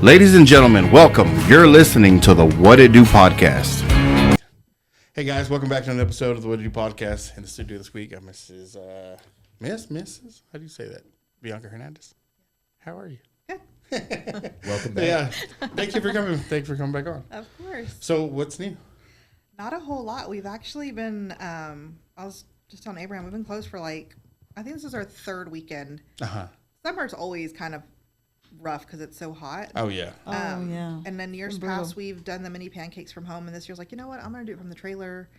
Ladies and gentlemen, welcome. You're listening to the What It Do podcast. Hey guys, welcome back to another episode of the What It Do podcast. In the studio this week, I'm Mrs. Mrs. How do you say that? Bianca Hernandez. How are you? Good. Welcome back. Yeah, thank you for coming. Thanks for coming back on. Of course. So, what's new? Not a whole lot. We've actually been, I was just telling Abraham, we've been closed for I think this is our third weekend. Uh-huh. Summer's always kind of rough because it's so hot. Oh, yeah. Yeah. And then years past, we've done the mini pancakes from home. And this year's like, you know what? I'm going to do it from the trailer.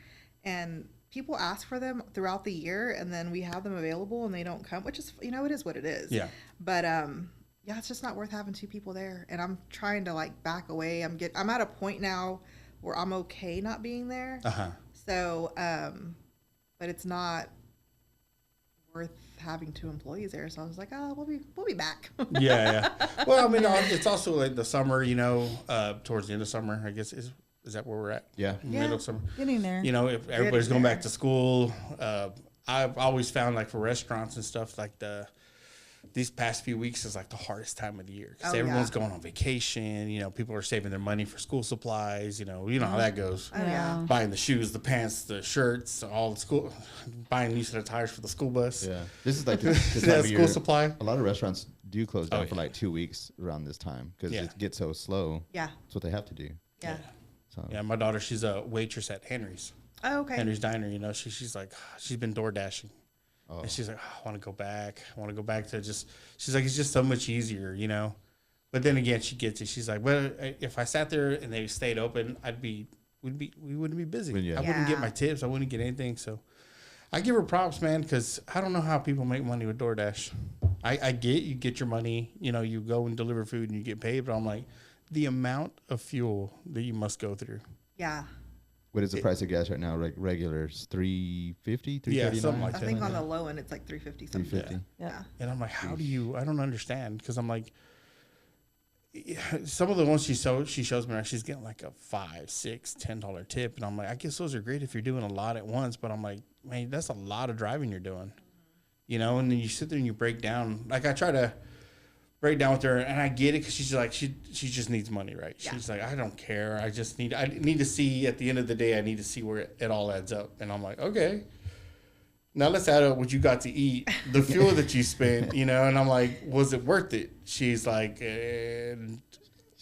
And people ask for them throughout the year. And then we have them available and they don't come, which is, it is what it is. Yeah. But, yeah, it's just not worth having two people there. And I'm trying to back away. I'm at a point now where I'm okay not being there. Uh-huh. So, but it's not worth having two employees there. So I was like, oh, we'll be back. Yeah. Well, I mean, it's also like the summer, towards the end of summer, I guess. Is that where we're at? Yeah. Middle of summer. Getting there. If everybody's going back to school, I've always found for restaurants and stuff, these past few weeks is the hardest time of the year because everyone's going on vacation. People are saving their money for school supplies. You know how that goes. Oh, yeah. Buying the shoes, the pants, the shirts, all the school, buying new set of tires for the school bus. Yeah. This is the time of school year, supply. A lot of restaurants do close down for 2 weeks around this time because it gets so slow. Yeah. That's what they have to do. Yeah. So. Yeah, my daughter, she's a waitress at Henry's. Oh, okay. Henry's Diner. She's she's been door dashing. Oh. And she's like, I want to go back. I want to go back to she's like, it's just so much easier, But then again, she gets it. She's like, well, if I sat there and they stayed open, we wouldn't be busy. Yeah. I wouldn't get my tips. I wouldn't get anything. So I give her props, man, because I don't know how people make money with DoorDash. I get you get your money, you go and deliver food and you get paid, but I'm like, the amount of fuel that you must go through. Yeah. What is the price of gas right now? Regulars, $3.50, $3.39? Yeah, something like I that. think on the low end, it's $3.50 something. $3.50. Yeah. And I'm like, how do you? I don't understand because I'm like, some of the ones she shows me, she's getting a $5, $6, $10 tip, and I'm like, I guess those are great if you're doing a lot at once, but I'm like, man, that's a lot of driving you're doing, And then you sit there and you break down. I try to break down with her, and I get it because she's like, she just needs money, right? Yeah. She's like, I don't care. I need to see at the end of the day. I need to see where it all adds up, and I'm like, okay. Now let's add up what you got to eat, the fuel that you spent, and I'm like, was it worth it? She's like,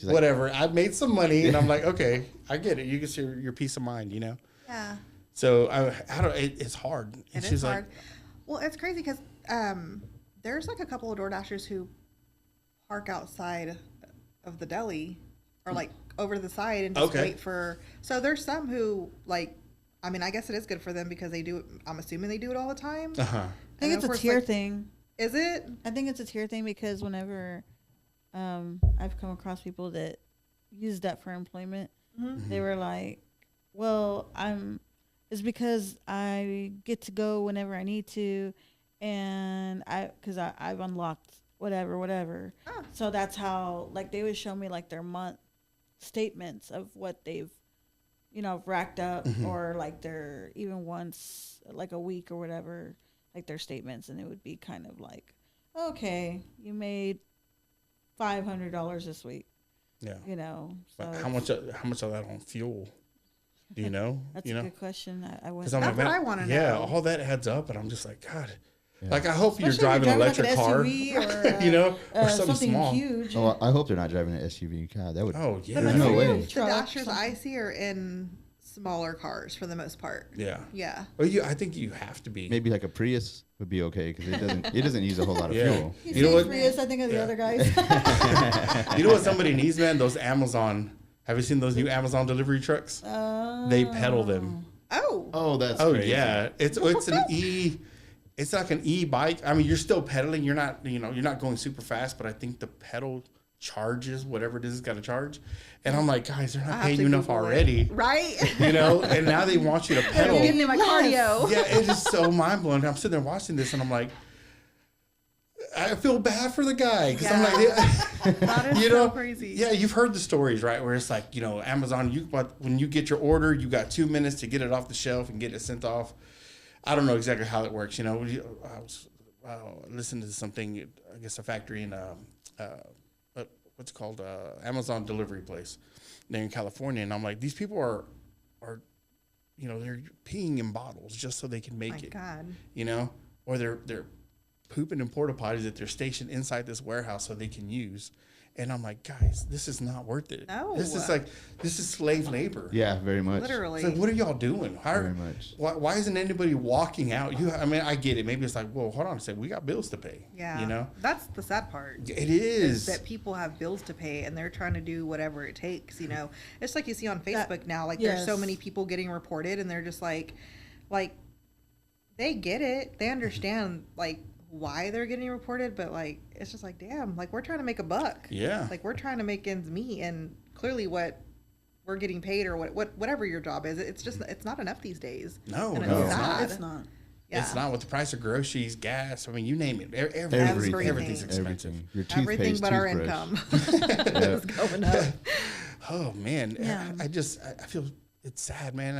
whatever. I made some money, and I'm like, okay, I get it. You can see your peace of mind, Yeah. So it's hard. And It is hard. Well, it's crazy because there's a couple of Door Dashers who park outside of the deli or over to the side and just wait for. So there's some who I guess it is good for them because they do it. I'm assuming they do it all the time. Uh-huh. I think it's a tier thing. Is it? I think it's a tier thing because whenever I've come across people that use that for employment, they were like, well, it's because I get to go whenever I need to, and I've unlocked whatever. Oh. So that's how they would show me their month statements of what they've racked up or their even once a week or whatever, their statements, and it would be kind of okay, you made $500 this week. Yeah. So but how much of that on fuel? Do you know? That's a good question. I wouldn't. That's what I want to know. Yeah, all that adds up, and I'm just like, God. Yeah. I hope you're driving an electric car, or, or something small. Huge. Oh, I hope they're not driving an SUV. God, that would. Oh yeah. There's no way. The Dashers I see are in smaller cars for the most part. Yeah. Yeah. Well, I think you have to be. Maybe a Prius would be okay because it doesn't use a whole lot of fuel. You know what? Prius, I think of the other guys. You know what somebody needs, man? Those Amazon. Have you seen those new Amazon delivery trucks? They pedal them. Oh, that's. Oh crazy. yeah. It's an e. It's like an e-bike. I mean, you're still pedaling. You're not, you're not going super fast, but I think the pedal charges whatever it is it's got to charge. And I'm like, guys, they're not paying you enough already. Right? And now they want you to pedal. I'm getting in my cardio. Yeah, it is so mind-blowing. I'm sitting there watching this, and I'm like, I feel bad for the guy. Because I'm like, that is so crazy. Yeah, you've heard the stories, right? Where it's Amazon, when you get your order, you got 2 minutes to get it off the shelf and get it sent off. I don't know exactly how it works. I was listening to something, I guess a factory in, what's what's it called, Amazon delivery place there in California, and I'm like, these people are, they're peeing in bottles just so they can make it. God. Or they're pooping in porta potties that they're stationed inside this warehouse so they can use. And I'm like, guys, this is not worth it. No. This is slave labor. Yeah, very much. Literally. It's like, what are y'all doing? Very much. Why isn't anybody walking out? I get it. Maybe it's like, well, hold on a second. We got bills to pay. Yeah. That's the sad part. It is. That people have bills to pay and they're trying to do whatever it takes, It's like you see on Facebook now, like there's so many people getting reported and they're just like, they get it. They understand, like, why they're getting reported, but like it's just like, damn, like we're trying to make a buck. Yeah, like we're trying to make ends meet, and clearly what we're getting paid or whatever your job is, it's not enough these days. No, and it's not. Yeah. It's not with the price of groceries, gas. I mean, you name it. Everything's expensive. Your everything but our income is going up. Oh man, yeah. I feel it's sad, man.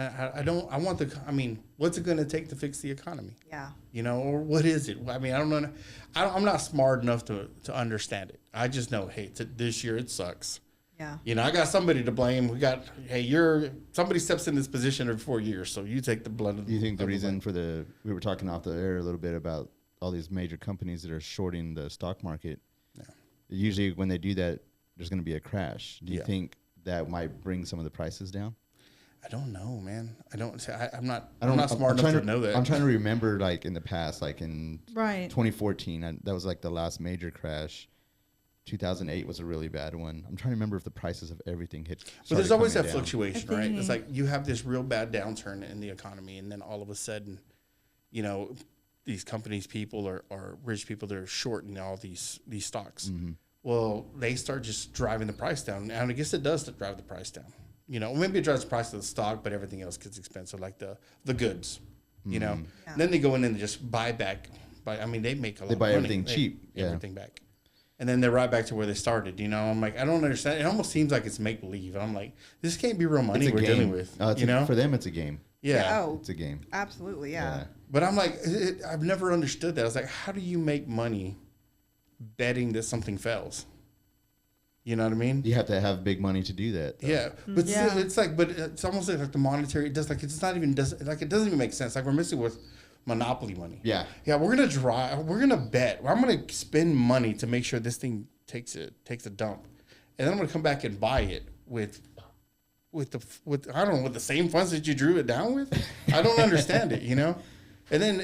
What's it going to take to fix the economy? Yeah. Or what is it? I mean, I don't know. I'm not smart enough to understand it. I just know, hey, this year it sucks. Yeah. I got somebody to blame. Somebody steps in this position every 4 years, so you take the blunt of the. Do you think the reason we were talking off the air a little bit about all these major companies that are shorting the stock market? Yeah. Usually when they do that, there's going to be a crash. Do you think that might bring some of the prices down? I don't know, man. I'm not smart enough to know that. I'm trying to remember, like in the past, like in right. 2014, that was like the last major crash. 2008 was a really bad one. I'm trying to remember if the prices of everything hit. But there's always that fluctuation, right? It's like you have this real bad downturn in the economy, and then all of a sudden, these companies, people or rich people, they're shorting all these stocks. Mm-hmm. Well, they start just driving the price down, and I guess it does drive the price down. Maybe it drives the price of the stock, but everything else gets expensive, like the goods, Yeah. Then they go in and just buy back. They make a lot of money. They buy everything cheap. Everything back. And then they're right back to where they started, I'm like, I don't understand. It almost seems like it's make-believe. And I'm like, this can't be real money we're dealing with, For them, it's a game. Yeah. Oh, it's a game. Absolutely, yeah. But I'm like, I've never understood that. I was like, how do you make money betting that something fails? You know what I mean? You have to have big money to do that, though. Yeah, but still, it's almost like the monetary. It does it doesn't even make sense. Like we're missing with Monopoly money. Yeah, we're gonna bet. I'm gonna spend money to make sure this thing takes a dump, and then I'm gonna come back and buy it with I don't know, with the same funds that you drew it down with. I don't understand it, And then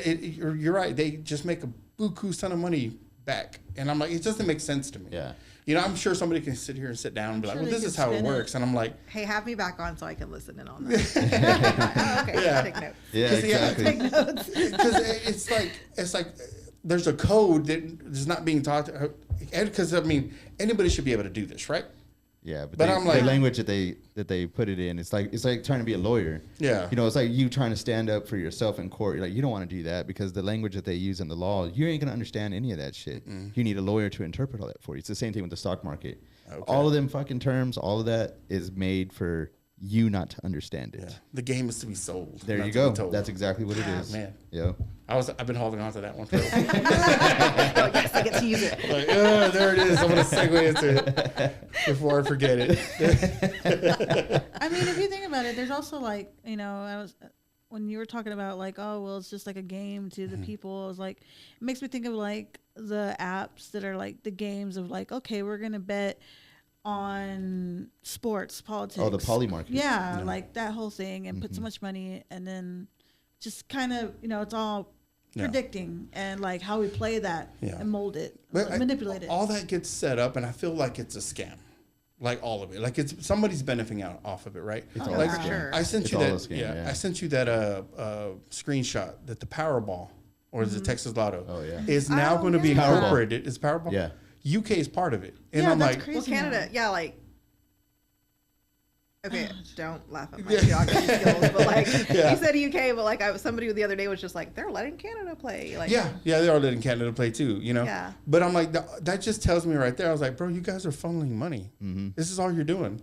you're right. They just make a buku ton of money back, and I'm like, it doesn't make sense to me. Yeah. I'm sure somebody can sit here and sit down and be like, well, this is how it works. And I'm like, hey, have me back on so I can listen in on that. Okay, yeah. take notes. Yeah, exactly. Take notes. Because it's like there's a code that is not being taught. Because, anybody should be able to do this, right? Yeah, but I'm like, the language that they put it in, it's like trying to be a lawyer. Yeah, it's like you trying to stand up for yourself in court. You're like, you don't want to do that because the language that they use in the law, you ain't gonna understand any of that shit. Mm-mm. You need a lawyer to interpret all that for you. It's the same thing with the stock market. Okay. All of them fucking terms, all of that is made for you not to understand it. Yeah. The game is to be sold. There you go. That's exactly what it is. Man. Yeah. I've been holding on to that one for yes, I get to use it. Like, there it is. I'm going to segue into it before I forget it. If you think about it, there's also like, when you were talking about like, oh, well, it's just like a game to the people. It's like, it makes me think of like the apps that are like the games of like, okay, we're going to bet on sports, politics. Oh, the poly market. Yeah, like that whole thing, and put so much money, and then just kind of, it's all predicting and like how we play that and mold it, manipulate it. All that gets set up, and I feel like it's a scam. Like all of it, like it's somebody's benefiting off of it, right? It's all like, a scam. Sure. I sent you that. I sent you that screenshot that the Powerball or the Texas Lotto is now going to be incorporated. Is Powerball? Yeah. UK is part of it. And I'm like, well, Canada, okay, don't laugh at my geography skills, but like, you said UK, but like somebody the other day was just like, they're letting Canada play. Like, yeah, they are letting Canada play too, Yeah. But I'm like, that just tells me right there, I was like, bro, you guys are funneling money. Mm-hmm. This is all you're doing.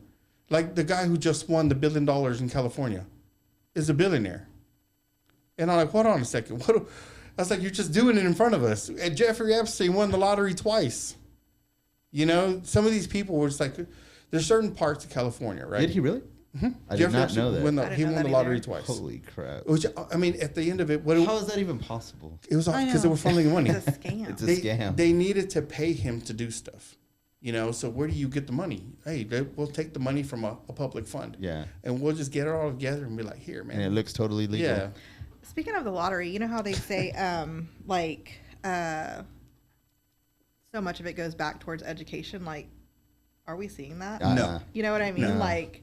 Like the guy who just won the $1 billion in California is a billionaire. And I'm like, hold on a second. I was like, you're just doing it in front of us. And Jeffrey Epstein won the lottery twice. You know, some of these people were just like, there's certain parts of California, right? Did he really? Mm-hmm. I did not know that. He won the lottery either. twice. Holy crap. Which, I mean, at the end of it, How is that even possible? it was because they were funneling money. It's a scam. It's a scam. They needed to pay him to do stuff. You know, so where do you get the money? Hey, we'll take the money from a public fund. Yeah. And we'll just get it all together and be like, here, man. And it looks totally legal. Yeah. Speaking of the lottery, you know how they say, so much of it goes back towards education. Like, are we seeing that? No. You know what I mean? No. Like,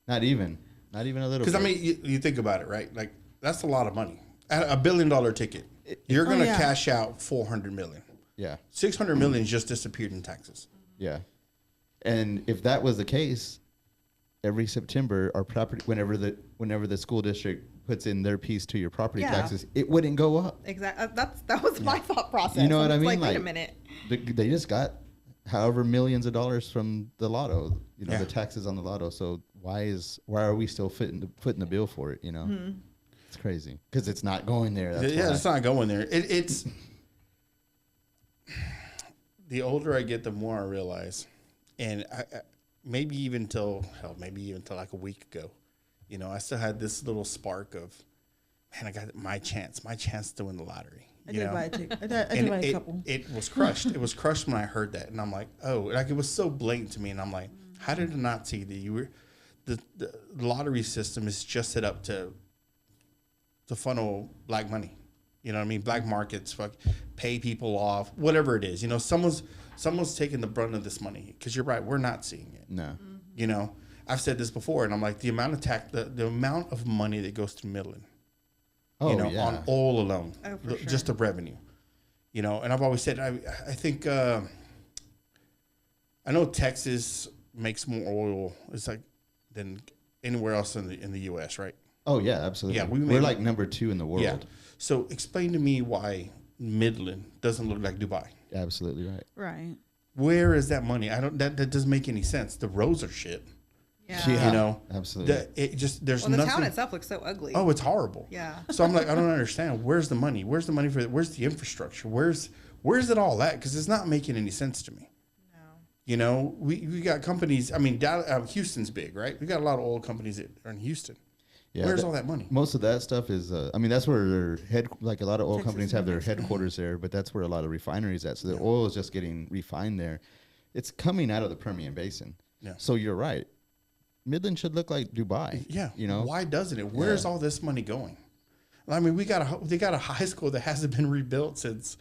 Not even a little bit. Because, I mean, you think about it, right? Like, that's a lot of money. At $1 billion ticket, you're going to cash out $400 million. Yeah. $600 million just disappeared in taxes. Yeah. And if that was the case, every September, our property, whenever the school district puts in their piece to your property taxes, it wouldn't go up. exactly. That was my thought process. You know what I was mean? Like, wait a minute. They just got however millions of dollars from the lotto, you know, Yeah. the taxes on the lotto. So why are we still footing the bill for it? You know, it's crazy because it's not going there. That's why. It's not going there. It's the older I get, the more I realize, and I maybe even till like a week ago, you know, I still had this little spark of, man, I got my chance to win the lottery. I You did know? buy a ticket. I did buy a couple. It was crushed. It was crushed when I heard that, and I'm like, oh, like it was so blatant to me, and I'm like, how did I not see that the lottery system is just set up to funnel black money. You know what I mean? Black markets, pay people off, whatever it is. You know, someone's taking the brunt of this money. Because you're right, we're not seeing it. No. You know, I've said this before, and I'm like, the amount of money that goes to Midland. Oh, you know, yeah. on oil alone, Oh, for sure. just the revenue. You know, and I've always said, I think, I know Texas makes more oil. It's like than anywhere else in the U.S. Right? Oh yeah, absolutely. Yeah, we're like number 2 in the world. Yeah. So explain to me why Midland doesn't look like Dubai. Absolutely right. Right. Where is that money? That doesn't make any sense. The roads are shit. Yeah. You know, absolutely. There's Well, the nothing. town itself looks so ugly. Oh, it's horrible. Yeah. So I'm like, I don't understand. Where's the money? Where's the money where's the infrastructure? Where's it all at? Because it's not making any sense to me. No. You know, we got companies. I mean, Houston's big, right? We got a lot of oil companies that are in Houston. Yeah, Where's all that money? Most of that stuff is, I mean, that's where like a lot of oil Texas companies have their and Mexico. headquarters there, but that's where a lot of refineries at. So the oil is just getting refined there. It's coming out of the Permian Basin. Yeah. So you're right. Midland should look like Dubai. Yeah. You know? Why doesn't it? Where's all this money going? I mean, they got a high school that hasn't been rebuilt since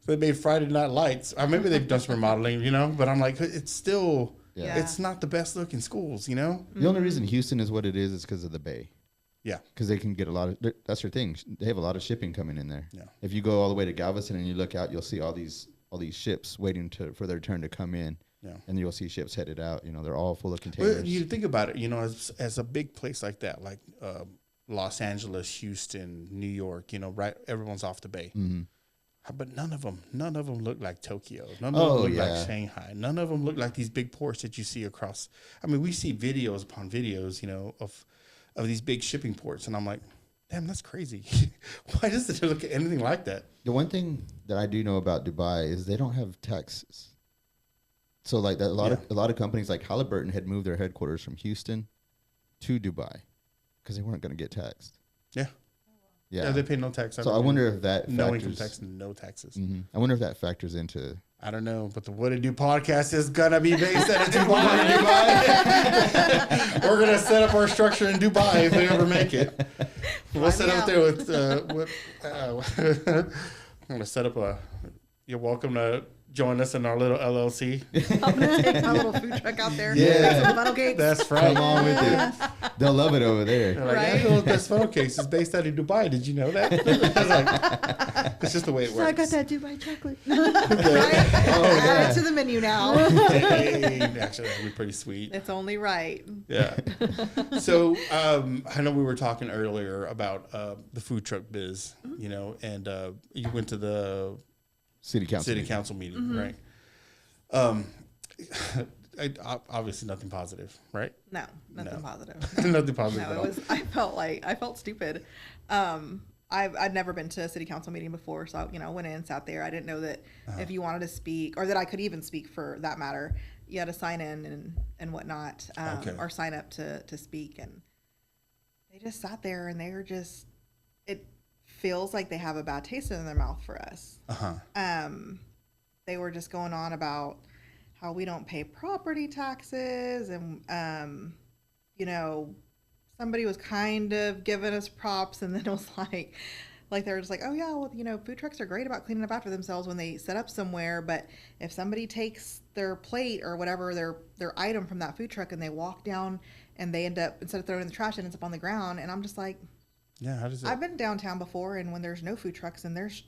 they made Friday Night Lights. Maybe they've done some remodeling, you know, but I'm like, it's still, Yeah. it's not the best looking schools, you know? The only reason Houston is what it is because of the bay. Yeah. Because they can get a lot of, that's their thing. They have a lot of shipping coming in there. Yeah. If you go all the way to Galveston and you look out, you'll see all these ships waiting for their turn to come in. Yeah. And you'll see ships headed out. You know, they're all full of containers. Well, you think about it, you know, as a big place like that, like Los Angeles, Houston, New York, you know, right? Everyone's off the bay. Mm-hmm. But none of them look like Tokyo. None of them look like Shanghai. None of them look like these big ports that you see across. I mean, we see videos upon videos, you know, of these big shipping ports, and I'm like, damn, that's crazy. Why does it look anything like that? The one thing that I do know about Dubai is they don't have taxes. So like that, a lot of companies like Halliburton had moved their headquarters from Houston to Dubai because they weren't going to get taxed. Yeah. Yeah. They pay no tax. So I wonder if that no factors, income tax, no taxes. Mhm. I wonder if that factors into. I don't know, but the What It Do podcast is gonna be based out of Dubai. We're gonna set up our structure in Dubai if we ever make it. We'll set up there with. I'm gonna set up a. You're welcome to join us in our little LLC. I'm gonna take my little food truck out there. Yeah. Some funnel cakes. That's right. Come on with it. They'll love it over there. They're like, Right. Angela's Best Funnel Cakes is based out of Dubai. Did you know that? I was like, it's just the way it works. So I got that Dubai chocolate. Right? Add it to the menu now. Hey, actually, that would be pretty sweet. It's only right. Yeah. So I know we were talking earlier about the food truck biz, you know, and you went to the City council. meeting, right? Obviously, nothing positive, right? No, nothing No. positive. Nothing positive No, at it all. was. I felt stupid. I'd never been to a city council meeting before, so went in, sat there. I didn't know that if you wanted to speak, or that I could even speak for that matter, you had to sign in and whatnot, or sign up to speak. And they just sat there, and they were just. It feels like they have a bad taste in their mouth for us. They were just going on about how we don't pay property taxes, and somebody was kind of giving us props, and then it was like they were just like, oh yeah, well, food trucks are great about cleaning up after themselves when they set up somewhere, but if somebody takes their plate or whatever their item from that food truck and they walk down and they end up, instead of throwing it in the trash, it ends up on the ground. And I'm just like, yeah, how does it? I've been downtown before, and when there's no food trucks and there's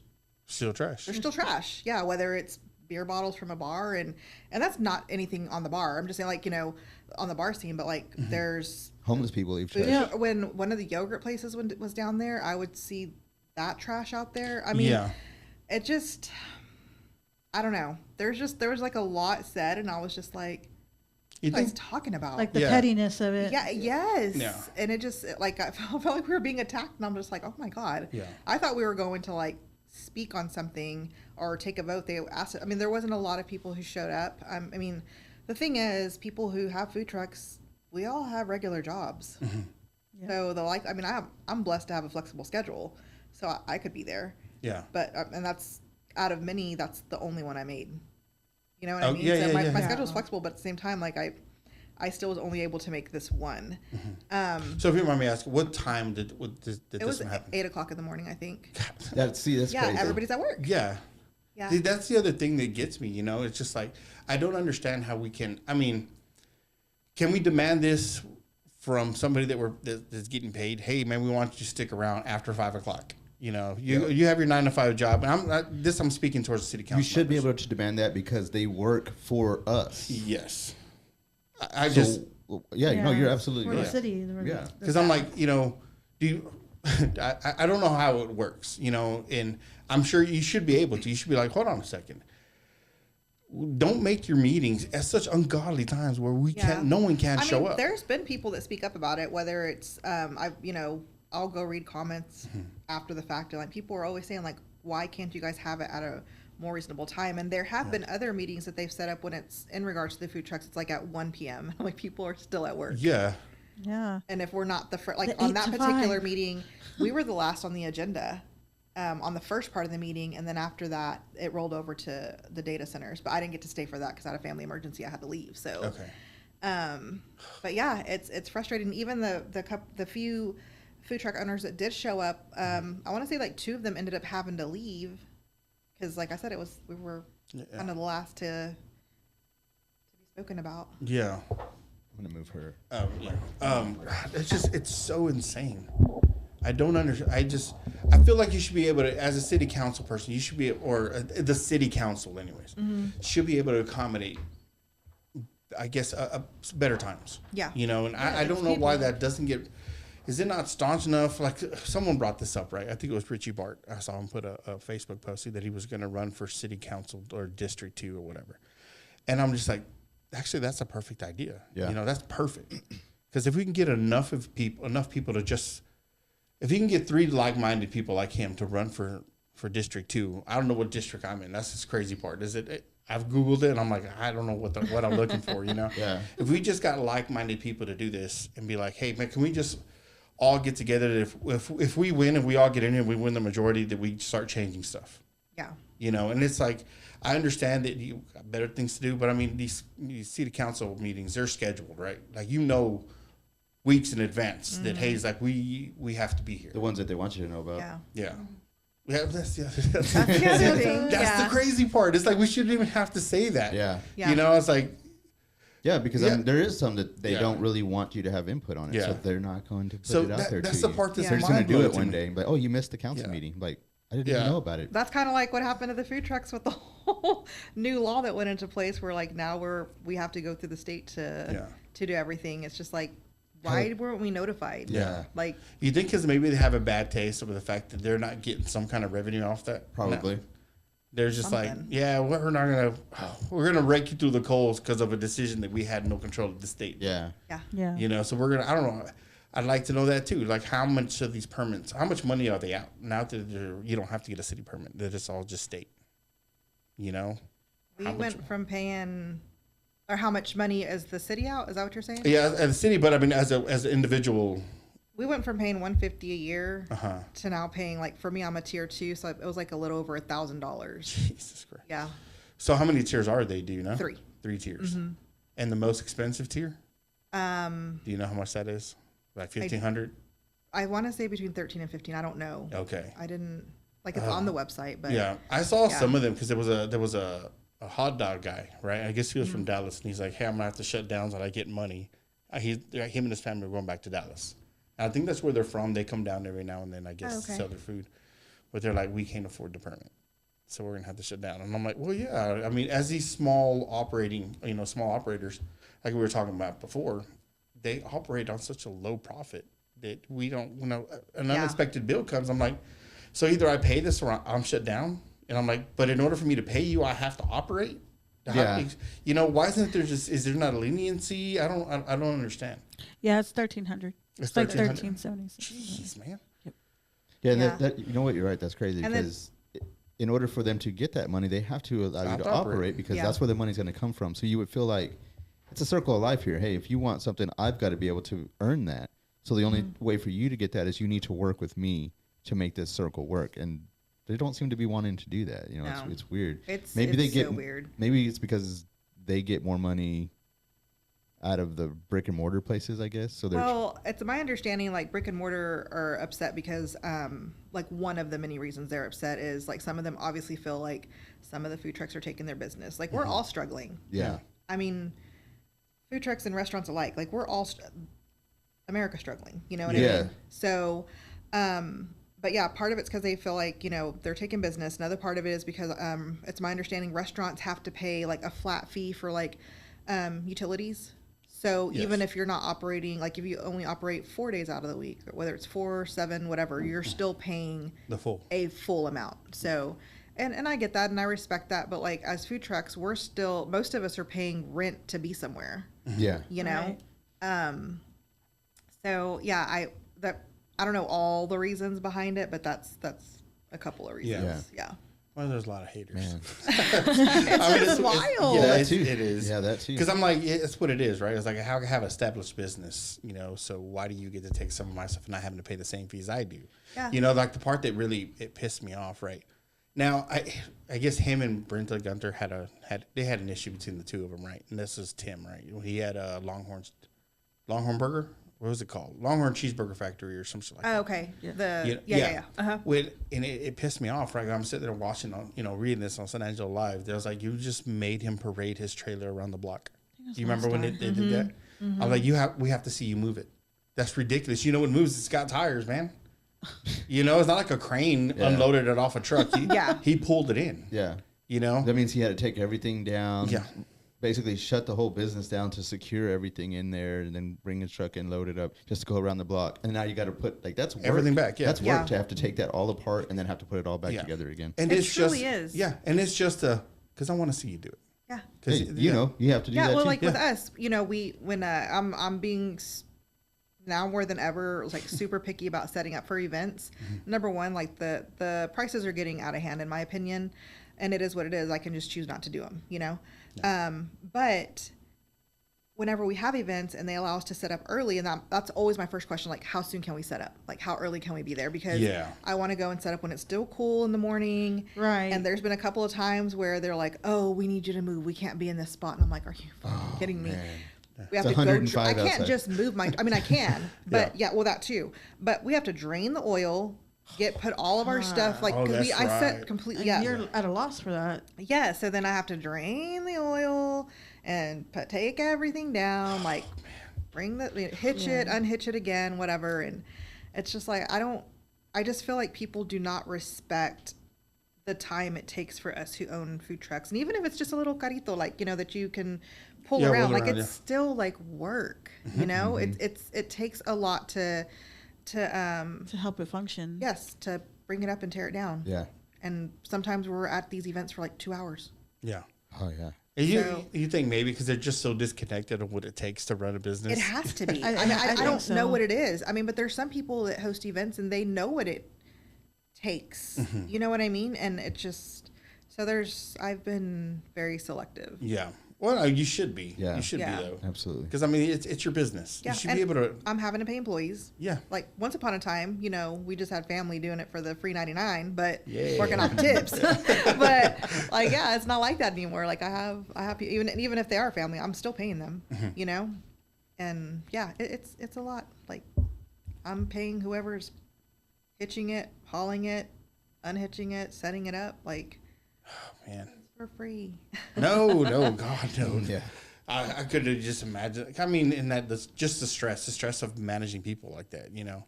still trash. There's still trash. Yeah, whether it's beer bottles from a bar, and that's not anything on the bar. I'm just saying, on the bar scene, but there's homeless people leave trash. Yeah. When one of the yogurt places was down there, I would see that trash out there. I mean, it just, I don't know. There was like a lot said, and I was just like, what are you guys talking about? Like the pettiness of it. Yeah, yes. Yeah. And it just, I felt like we were being attacked, and I'm just like, oh my God. Yeah. I thought we were going to speak on something or take a vote. They asked, I mean, there wasn't a lot of people who showed up. I mean, the thing is, people who have food trucks, we all have regular jobs. Mm-hmm. Yeah. So I'm blessed to have a flexible schedule, so I could be there. Yeah. But and that's out of many, that's the only one I made. You know what I mean? Yeah, so my schedule's flexible, but at the same time, I still was only able to make this one. Mm-hmm. So if you mind me asking, what time did this one happen? 8:00 in the morning, I think. That's crazy. Everybody's at work. Yeah. Yeah. See, that's the other thing that gets me, it's just like, I don't understand how we can, can we demand this from somebody that's getting paid? Hey man, we want you to stick around after 5:00. You have your 9 to 5 job, and I'm speaking towards the city council. You should be able to demand that because they work for us. Yes. You're absolutely for right. the city. Yeah. Because I'm like, do you, I don't know how it works, and I'm sure you should be able to. You should be like, hold on a second. Don't make your meetings at such ungodly times where no one can show up. There's been people that speak up about it, whether it's, I'll go read comments after the fact, and people are always saying why can't you guys have it at a more reasonable time? And there have been other meetings that they've set up when it's in regards to the food trucks. It's at 1 p.m. People are still at work. Yeah. Yeah. And if we're not on that particular meeting, we were the last on the agenda on the first part of the meeting, and then after that, it rolled over to the data centers. But I didn't get to stay for that because I had a family emergency. I had to leave. So. Okay. But yeah, it's frustrating. Even the few food truck owners that did show up, I want to say 2 of them ended up having to leave because, like I said, we were kind of the last to be spoken about. Yeah. I'm gonna move her. Oh yeah. It's so insane. I don't understand. I feel like you should be able to, as a city council person, you should be, or the city council, anyways, should be able to accommodate, I guess, better times. Yeah. And I don't know why that doesn't get. Is it not staunch enough? Someone brought this up, right? I think it was Richie Bart. I saw him put a Facebook post that he was going to run for city council or District 2 or whatever. And I'm just like, actually, that's a perfect idea. Yeah. That's perfect. Because if we can get enough people to just, if you can get 3 like-minded people like him to run for District 2, I don't know what district I'm in. That's the crazy part. I've Googled it, and I'm like, I don't know what I'm looking for, Yeah. If we just got like-minded people to do this and be like, hey, man, can we just all get together? If we win and we all get in here and we win the majority, that we start changing stuff. Yeah. And it's like, I understand that you got better things to do, but these city council meetings, they're scheduled, right? Weeks in advance that, hey, it's we have to be here. The ones that they want you to know about. Yeah. Yeah. Yeah, that's the other thing. That's the crazy part. It's we shouldn't even have to say that. Yeah. It's like. Yeah, because there is some that they don't really want you to have input on it, so they're not going to put it out there. That's the part that's they're just going to do it one day. But you missed the council meeting. I didn't even know about it. That's kind of like what happened to the food trucks with the whole new law that went into place, where now we have to go through the state to do everything. It's just why weren't we notified? Yeah. You think because maybe they have a bad taste over the fact that they're not getting some kind of revenue off that? Probably. No. They're just we're gonna rake you through the coals because of a decision that we had no control of the state. Yeah. Yeah. So we're gonna, I don't know. I'd like to know that too. Like, how much of these permits, how much money are they out? Now that you don't have to get a city permit, that it's all just state. You know, We went from paying, or how much money is the city out? Is that what you're saying? Yeah, as a city, but I mean, as an individual. We went from paying $150 a year to now paying, like, for me, I'm a tier 2, so it was like a little over $1,000. Jesus Christ. Yeah. So how many tiers are they? Do you know? 3. 3 tiers. And the most expensive tier? Do you know how much that is? Like 1,500? I want to say between 13 and 15. I don't know. Okay. I didn't, like, it's on the website, but Yeah, I saw some of them because there was a hot dog guy, right? I guess he was from Dallas, and he's like, "Hey, I'm gonna have to shut down so that I get money." Him and his family are going back to Dallas. And I think that's where they're from. They come down every now and then, I guess, to sell their food. But they're like, "We can't afford the permit, so we're gonna have to shut down." And I'm like, "Well, yeah. I mean, as these small operators, like we were talking about before, they operate on such a low profit that we don't, an unexpected bill comes. I'm like, so either I pay this or I'm shut down." And I'm like, but in order for me to pay you, I have to operate. Why isn't there is there not a leniency? I don't understand. Yeah, it's 1,300. It's like 1,376. 1376. Jeez, man. Yep. Yeah, Yeah. that you know what, you're right. That's crazy because in order for them to get that money, they have to allow you to operate because that's where the money's going to come from. So you would feel like it's a circle of life here. Hey, if you want something, I've got to be able to earn that. So the only way for you to get that is you need to work with me to make this circle work. And they don't seem to be wanting to do that. You know, No. it's weird. It's so weird. Maybe it's because they get more money out of the brick and mortar places, I guess. So it's my understanding, like, brick and mortar are upset because, like, one of the many reasons they're upset is, like, some of them obviously feel like some of the food trucks are taking their business. Like, we're all struggling. Yeah. I mean, food trucks and restaurants alike, like, we're all America's struggling. You know what I mean? So, but yeah, part of it's because they feel like, they're taking business. Another part of it is because it's my understanding restaurants have to pay, like, a flat fee for, like, utilities. So even if you're not operating, like, if you only operate 4 days out of the week, or whether it's 4, 7, whatever, you're still paying a full amount. So, and I get that and I respect that. But, like, as food trucks, most of us are paying rent to be somewhere. Yeah. You know? Right. So yeah, I don't know all the reasons behind it, but that's a couple of reasons. Yeah. Well, there's a lot of haters. Man. It's wild. Yeah, that too. It is. Yeah, that too. Because I'm like, it's what it is, right? It's like, how I have established business, so why do you get to take some of my stuff and not having to pay the same fees I do? Yeah. Like the part that really, it pissed me off, right? Now, I guess him and Brenta Gunter had an issue between the two of them, right? And this is Tim, right? He had a Longhorn Burger. What was it called? Longhorn Cheeseburger Factory or some shit like that. Oh, okay. Yeah. Yeah. And it pissed me off, right? I'm sitting there watching, reading this on San Angelo Live. There was like, you just made him parade his trailer around the block. Do you remember when they did that? Mm-hmm. I'm like, we have to see you move it. That's ridiculous. You know what moves? It's got tires, man. It's not like a crane unloaded it off a truck. He pulled it in. Yeah. That means he had to take everything down. Yeah. Basically shut the whole business down to secure everything in there and then bring his truck in, load it up, just to go around the block. And now you got to put, like, that's work. Everything back, yeah. That's work to have to take that all apart and then have to put it all back together again. And it truly is. Yeah, and it's just because I want to see you do it. Yeah. Hey, you have to do that too. Yeah, well, like with us, when I'm being now more than ever, like, super picky about setting up for events. Number one, like, the prices are getting out of hand, in my opinion. And it is what it is. I can just choose not to do them, Yeah. But whenever we have events and they allow us to set up early, and that's always my first question, like, how soon can we set up? Like, how early can we be there? Because I want to go and set up when it's still cool in the morning. Right. And there's been a couple of times where they're like, oh, we need you to move. We can't be in this spot. And I'm like, are you fucking kidding me? Man. We have It's to go. 105 I can't outside. just move I mean, I can, but well, that too. But we have to drain the oil, put all of our stuff, like, because I set completely. And you're at a loss for that. Yeah, so then I have to drain the oil and take everything down, like, bring hitch it, unhitch it again, whatever. And it's just like, I just feel like people do not respect the time it takes for us who own food trucks. And even if it's just a little carrito, like, that you can pull around, like, it's still like work, it takes a lot to help it function. Yes, to bring it up and tear it down. Yeah. And sometimes we're at these events for like 2 hours. Yeah. Oh, yeah. And So- you think maybe because they're just so disconnected of what it takes to run a business? It has to be. I I mean, I think don't so. know what it is. I mean, but there's some people that host events and they know what it takes. Mm-hmm. You know what I mean? And it just, so I've been very selective. Yeah. Well, you should be. Yeah. You should Yeah. be, though. Absolutely. Because, I mean, it's your business. Yeah, You should and be able to. I'm having to pay employees. Yeah. Like once upon a time, you know, we just had family doing it for the free 99, but Yeah. working off tips. But like, yeah, it's not like that anymore. Like I have even if they are family, I'm still paying them. Mm-hmm. You know, and yeah, it's a lot. Like I'm paying whoever's hitching it, hauling it, unhitching it, setting it up, like Man. for free. No, God, no. Yeah. I could have just imagined. I mean, in that, just the stress of managing people like that, you know.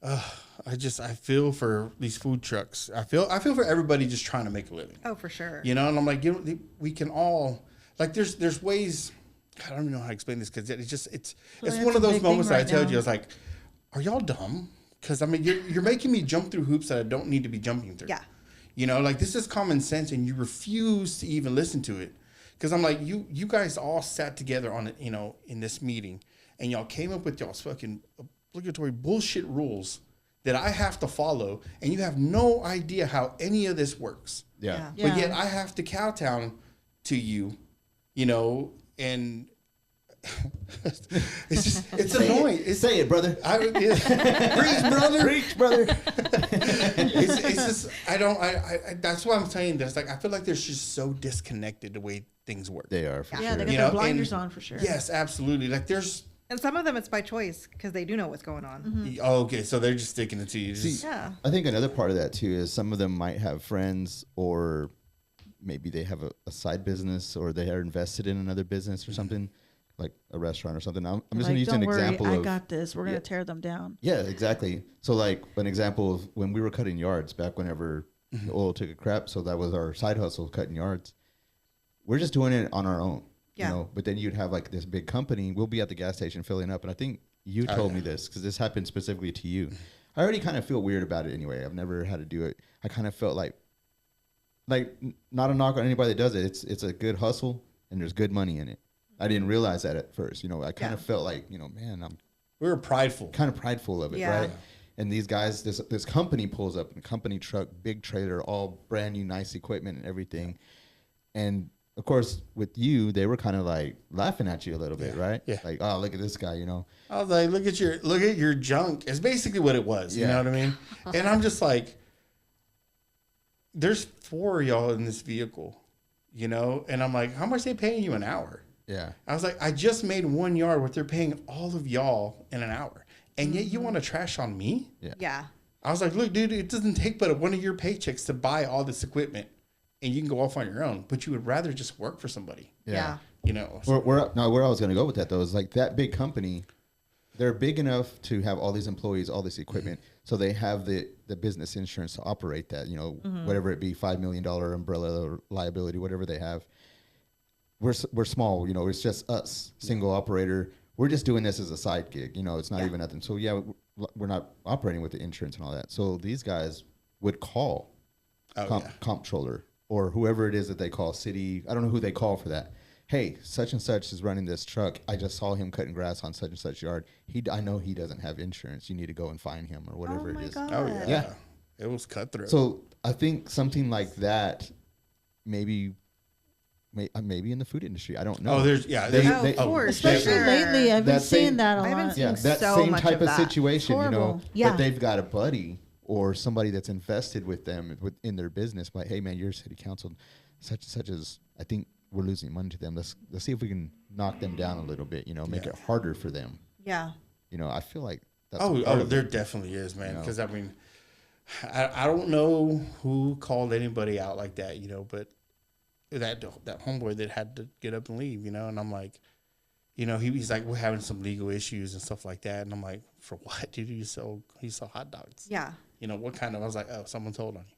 I feel for these food trucks. I feel for everybody just trying to make a living, Oh, for sure. you know. And I'm like, we can all, like, there's ways. I don't even know how to explain this because it's that's one of a those big moments thing that I right told now. you. I was like, are y'all dumb? Because I mean, you're making me jump through hoops that I don't need to be jumping through. Yeah. You know, like this is common sense, and you refuse to even listen to it. Because I'm like, you guys all sat together on it, you know, in this meeting, and y'all came up with y'all's fucking obligatory bullshit rules that I have to follow, and you have no idea how any of this works. Yeah. Yeah. But yet I have to kowtow to you, you know, and it's annoying. Say it, brother. Preach, brother. Preach, brother. It's just that's why I'm saying this. Like I feel like they're just so disconnected the way things work. They are for Yeah, sure. they got You their know, blinders and- on for sure. Yes, absolutely. Like there's And some of them it's by choice because they do know what's going on. oh, okay, so they're just sticking it to you. Just, Yeah. I think another part of that too is some of them might have friends, or maybe they have a side business, or they are invested in another business or something, like a restaurant or something. I'm just going to use don't an worry, example I of. got this. We're Yeah. gonna tear them down. Yeah, exactly. So like an example of when we were cutting yards back whenever the oil took a crap. So that was our side hustle, cutting yards. We're just doing it on our own, Yeah. you know. But then you'd have like this big company. We'll be at the gas station filling up, and I think you told me this because this happened specifically to you. I already kind of feel weird about it anyway. I've never had to do it. I kind of felt like not a knock on anybody that does it. It's a good hustle, and there's good money in it. I didn't realize that at first. You know, I kind of felt like, you know, man, I'm we were prideful. kind of prideful of it, Yeah. right? And these guys, this company pulls up in a company truck, big trailer, all brand new, nice equipment and everything. And of course, with you, they were kind of like laughing at you a little bit, right? Yeah. Like, oh, look at this guy, you know. I was like, look at your junk. It's basically what it was. You Yeah. know what I mean? And I'm just like, there's 4 of y'all in this vehicle, you know? And I'm like, how much they paying you an hour? Yeah. I was like, I just made 1 yard what they're paying all of y'all in an hour. And yet you want to trash on me? Yeah. I was like, look, dude, it doesn't take but one of your paychecks to buy all this equipment, and you can go off on your own. But you would rather just work for somebody, Yeah. you know? Where I was going to go with that, though, is like that big company, they're big enough to have all these employees, all this equipment. So they have the business insurance to operate that, you know, whatever it be, $5 million umbrella or liability, whatever they have. We're small, you know, it's just us, single operator. We're just doing this as a side gig, you know, it's not even nothing. So yeah, we're not operating with the insurance and all that. So these guys would call comptroller or whoever it is that they call, city. I don't know who they call for that. Hey, such and such is running this truck. I just saw him cutting grass on such and such yard. I know he doesn't have insurance. You need to go and find him or whatever Oh it is. my God. Oh, yeah. Yeah. It was cutthroat. So I think something like that, maybe in the food industry. I don't know. oh, there's, Of course. Especially Sure. lately, I've been That seeing same- that a I haven't lot. seen yeah, that so same much type of of that. situation, you know, Horrible. Yeah. but they've got a buddy or somebody that's invested with them in their business. Like, hey man, you're city council, such and such as, I think we're losing money to them. Let's see if we can knock them down a little bit, you know, make it harder for them. Yeah. You know, I feel like that's Oh, part of there it. definitely is, man. You know? Because I mean, I don't know who called anybody out like that, you know, but that homeboy that had to get up and leave, you know, and I'm like, you know, he's like, we're having some legal issues and stuff like that, and I'm like, for what, dude? He sell hot dogs. Yeah. You know, what kind of? I was like, oh, someone told on you.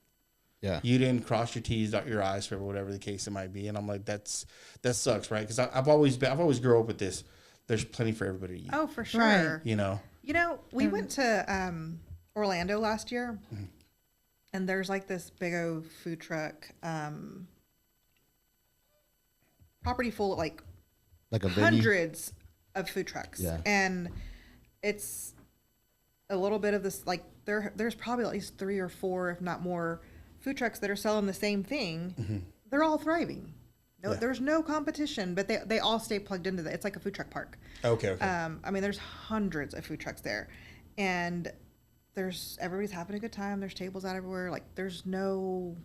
Yeah. You didn't cross your T's, dot your I's, for whatever the case it might be, and I'm like, that sucks, right? Because I've always grown up with this. There's plenty for everybody to eat. Oh, for sure. Right. You know. You know, we went to Orlando last year, and there's like this big old food truck. property full of like a venue. hundreds of food trucks. Yeah. And it's a little bit of this, like there's probably at least 3 or 4, if not more, food trucks that are selling the same thing. Mm-hmm. They're all thriving. No, Yeah. there's no competition, but they all stay plugged into that. It's like a food truck park. Okay. I mean, there's hundreds of food trucks there, and everybody's having a good time. There's tables out everywhere. Like there's no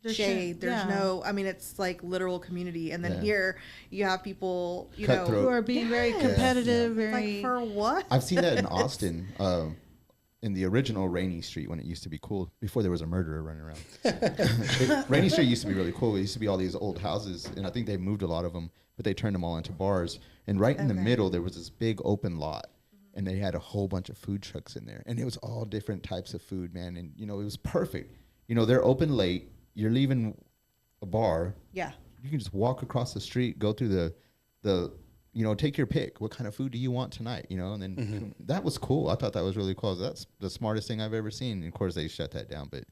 shade. There's no. I mean, it's like literal community. And then here you have people, Cutthroat. Who are being very competitive, very like for what? I've seen that in Austin, in the original Rainy Street when it used to be cool before there was a murderer running around. Rainy Street used to be really cool. It used to be all these old houses, and I think they moved a lot of them, but they turned them all into bars. And right in the middle, there was this big open lot, and they had a whole bunch of food trucks in there, and it was all different types of food, man. And it was perfect. They're open late. You're leaving a bar. Yeah. You can just walk across the street, go through the take your pick. What kind of food do you want tonight? And then that was cool. I thought that was really cool. That's the smartest thing I've ever seen. And of course, they shut that down. But,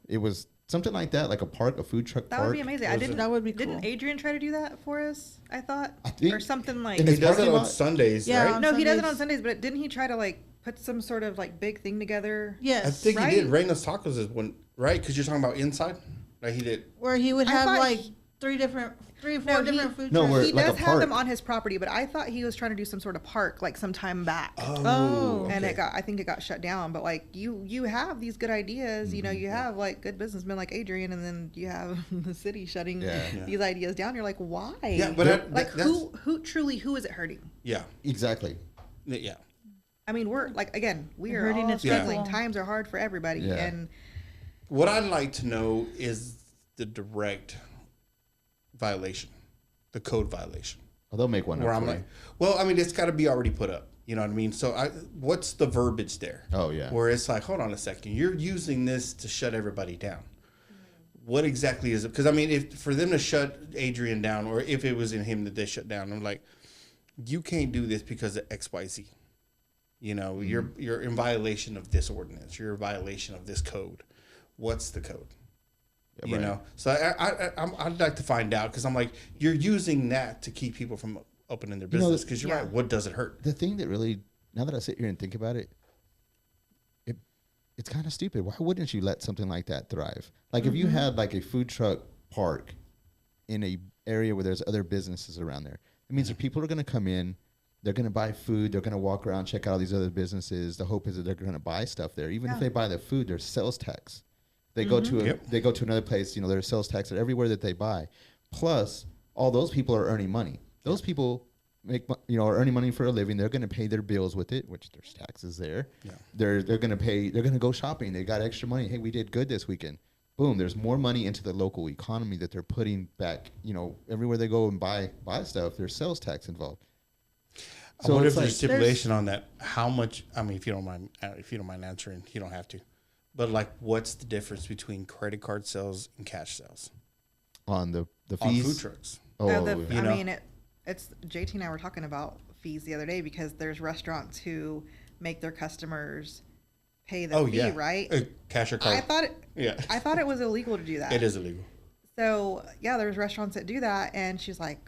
it was something like that, like a food truck park. That would be amazing. That would be cool. Didn't Adrian try to do that for us? I thought. I think, or something like. and He does it parking on lot? Sundays, Yeah, right? on No, he does it Sundays. on Sundays, but didn't he try to like put some sort of like big thing together? Yes. I think Right? he did. Reina's Tacos is one, right? Because you're talking about inside. Like he did. Where he would I have thought like he- 3 or 4 No, different food No, trucks. we're- He like does a have them park. on his property, but I thought he was trying to do some sort of park like some time back. Oh. And okay. I think it got shut down. But like you have these good ideas, you have like good businessmen like Adrian, and then you have the city shutting Yeah. these ideas down. You're like, why? Yeah, but like that's, who is it hurting? Yeah, Exactly. yeah. I mean, we're like, again, we are Hurting all its struggling. people. Times are hard for everybody, Yeah. and What I'd like to know is the direct violation, the code violation. Well, they'll make one Where up I'm for like, you. well, I mean, it's got to be already put up. You know what I mean? So, what's the verbiage there? Oh, yeah. Where it's like, hold on a second, you're using this to shut everybody down. What exactly is it? Because I mean, if for them to shut Adrian down, or if it was in him that they shut down, I'm like, you can't do this because of X, Y, Z. You're in violation of this ordinance. You're in violation of this code. What's the code? Yeah, right. So I'd like to find out, because I'm like, you're using that to keep people from opening their business, because you're Yeah. right. What does it hurt? The thing that really, now that I sit here and think about it, it's kind of stupid. Why wouldn't you let something like that thrive? Like if you had like a food truck park in a area where there's other businesses around there, it means that people are going to come in, they're going to buy food, they're going to walk around, check out all these other businesses. The hope is that they're going to buy stuff there. Even if Yeah. they buy the food, there's sales tax. They go to Yep. they go to another place, there's sales tax everywhere that they buy. Plus, all those people are earning money. Those people are earning money for a living. They're going to pay their bills with it, which there's taxes there. Yeah. They're going to pay. They're going to go shopping. They got extra money. Hey, we did good this weekend. Boom. There's more money into the local economy that they're putting back. Everywhere they go and buy stuff, there's sales tax involved. I wonder if it's there's like- stipulation on that. How much? I mean, if you don't mind answering, you don't have to. But like, what's the difference between credit card sales and cash sales on the on fees. food trucks? Oh, You know? I mean, it's JT and I were talking about fees the other day, because there's restaurants who make their customers pay the fee, right? Cash or card. I thought it was illegal to do that. It is illegal. So yeah, there's restaurants that do that, and she's like,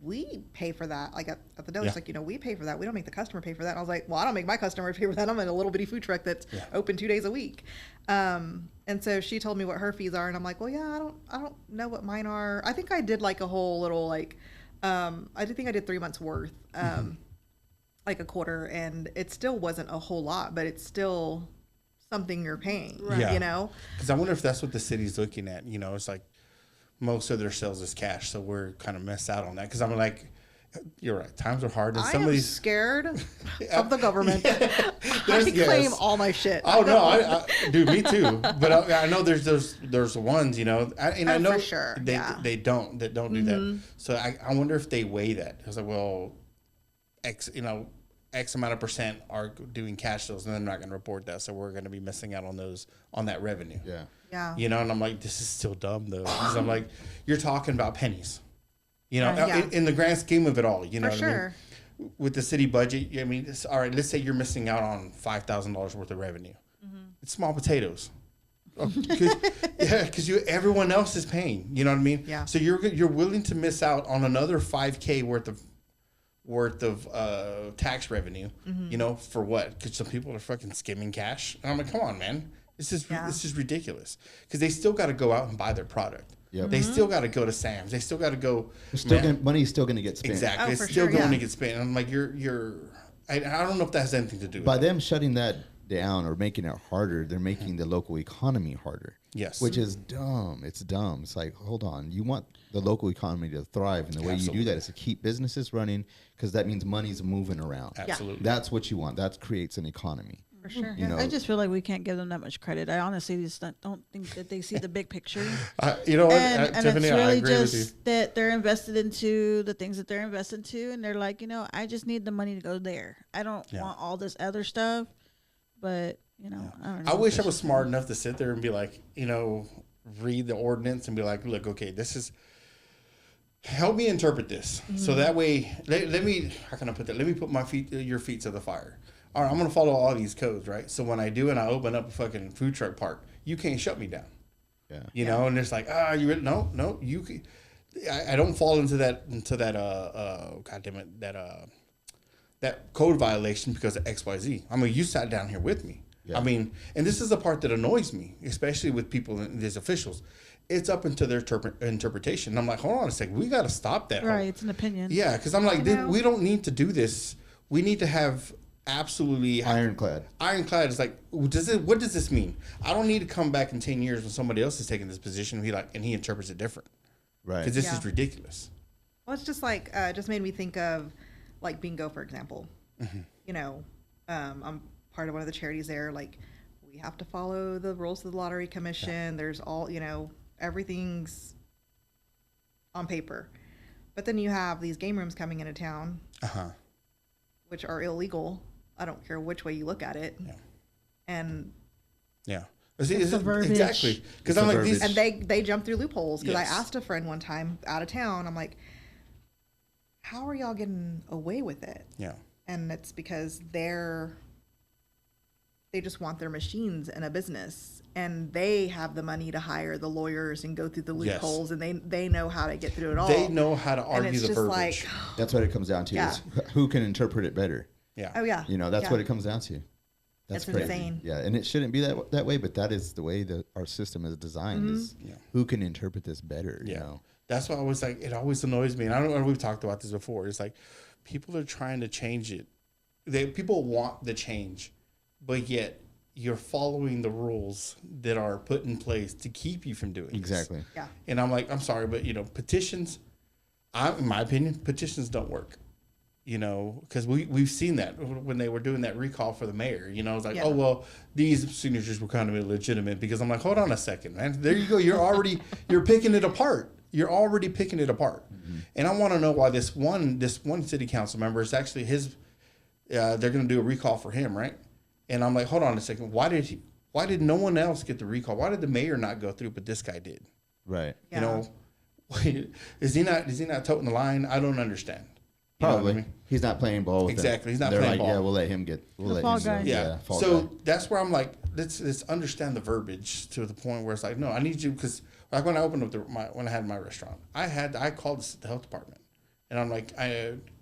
we pay for that. Like at the deli, Yeah. she's like, we pay for that. We don't make the customer pay for that. And I was like, well, I don't make my customer pay for that. I'm in a little bitty food truck that's open 2 days a week. And so she told me what her fees are, and I'm like, well, yeah, I don't know what mine are. I think I did like a whole little like, I think I did 3 months worth, like a quarter, and it still wasn't a whole lot, but it's still something you're paying, Yeah. you know? Because I wonder if that's what the city's looking at. It's like most of their sales is cash, so we're kind of missed out on that. Because I'm like, you're right. Times are hard, and I some am of these. scared of the government. I Yes. claim all my shit. Oh no, I dude, me too. But I know there's ones, I know for sure, yeah. they don't do that. So I wonder if they weigh that. I was like, well, X amount of percent are doing cash sales, and they're not going to report that, so we're going to be missing out on that revenue. Yeah. Yeah. And I'm like, this is still dumb though. Because I'm like, you're talking about pennies. Yeah. In the grand scheme of it all, For what I sure. mean? With the city budget, all right, let's say you're missing out on $5,000 worth of revenue. It's small potatoes. Because everyone else is paying. You know what I mean? Yeah. So you're willing to miss out on another $5K worth of tax revenue. You know, for what? Because some people are fucking skimming cash. And I'm like, come on, man. This is ridiculous. Because they still got to go out and buy their product. Yep. They still got to go to Sam's. They still got to go. Money's still going to get spent. Exactly. Oh, It's for still sure, going to yeah. get spent. And I'm like, I don't know if that has anything to do with By it. them shutting that down or making it harder, they're making the local economy harder. Yes. Which is dumb. It's dumb. It's like, hold on. You want the local economy to thrive, and the way you do that is to keep businesses running, because that means money's moving around. Absolutely. That's what you want. That creates an economy. For sure. You know, I just feel like we can't give them that much credit. I honestly just don't think that they see the big picture. You know what, And Tiffany, it's I really agree with you. just that they're invested into the things that they're invested into, and they're like, I just need the money to go there. I don't want all this other stuff, but I don't know. I wish I was smart enough to sit there and be like, read the ordinance and be like, look, okay, this is, help me interpret this. So that way, let me, how can I put that? Let me put your feet to the fire. All right, I'm going to follow all these codes, right? So when I do and I open up a fucking food truck park, you can't shut me down. Yeah. You know, and it's like, no, you can, I don't fall into that, God damn it, that code violation because of XYZ. I mean, you sat down here with me. Yeah. I mean, and this is the part that annoys me, especially with people, these officials. It's up into their interpretation. And I'm like, hold on a second, we got to stop that. Right, it's an opinion. Yeah, because I'm like, we don't need to do this. We need to have absolutely Ironclad. Ironclad is like, what does this mean? I don't need to come back in 10 years when somebody else is taking this position and he interprets it different. Right. Because this is ridiculous. Well, it's just like, just made me think of like bingo, for example. I'm part of one of the charities there. Like, we have to follow the rules of the Lottery Commission. Yeah. There's all, everything's on paper. But then you have these game rooms coming into town, which are illegal. I don't care which way you look at it. Yeah. And exactly, because I'm like these, and they jump through loopholes. Because I asked a friend one time out of town, I'm like, how are y'all getting away with it? Yeah. And it's because they just want their machines in a business, and they have the money to hire the lawyers and go through the loopholes, and they know how to get through it all. They know how to argue the verbiage. Like, that's what it comes down to. Yeah. Is who can interpret it better. Yeah. Oh yeah. That's what it comes down to. That's crazy. insane. Yeah, and it shouldn't be that way, but that is the way that our system is designed. Is who can interpret this better? Yeah. You know? That's why I was like, it always annoys me, and I don't know. We've talked about this before. It's like people are trying to change it. People want the change, but yet you're following the rules that are put in place to keep you from doing exactly. This. Yeah. And I'm like, I'm sorry, but petitions. In my opinion, petitions don't work. Because we've seen that when they were doing that recall for the mayor. It's like, oh well, these signatures were kind of illegitimate, because I'm like, hold on a second, man. There you go. You're picking it apart. You're already picking it apart. Mm-hmm. And I want to know why this one city council member is actually his. They're going to do a recall for him, right? And I'm like, hold on a second. Why did no one else get the recall? Why did the mayor not go through, but this guy did? Right. Yeah. Is he not toting the line? I don't understand. Probably. I mean? He's not playing ball with exactly. Them. He's not They're playing like, ball. yeah, we'll let him get. We'll let fall him guy. go. Yeah. Fall So guy. that's where I'm like, let's understand the verbiage to the point where it's like, no, I need you, because like when I opened up when I had my restaurant, I called the health department, and I'm like,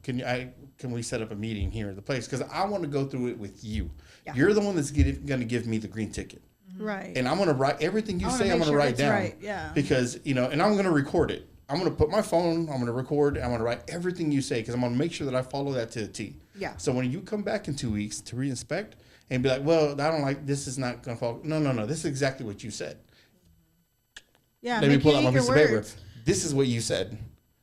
can we set up a meeting here at the place, because I want to go through it with you. Yeah. You're the one that's going to give me the green ticket. Right. And I'm going to write everything you say. I'm going to write down. Right. Yeah. Because and I'm going to record it. I'm going to put my phone, I'm going to record, I'm going to write everything you say, because I'm going to make sure that I follow that to the T. Yeah. So when you come back in 2 weeks to reinspect and be like, well, I don't like, this is not going to follow. No. This is exactly what you said. Yeah. Let me pull out my piece of paper. This is what you said.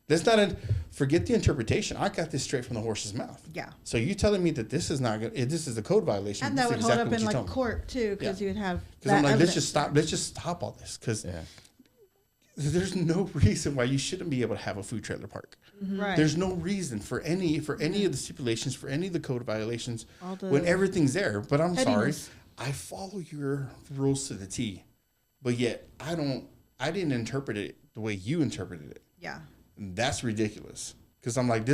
That's not forget the interpretation. I got this straight from the horse's mouth. Yeah. So you telling me that this is not good, this is a code violation. And that would hold up in like court too, because you would have. Because I'm like, let's just stop all this, because there's no reason why you shouldn't be able to have a food trailer park. Mm-hmm. Right. There's no reason for any of the stipulations, for any of the code violations, when everything's there. But I'm sorry, I follow your rules to the T, but yet I didn't interpret it the way you interpreted it. Yeah. And that's ridiculous. Because I'm like,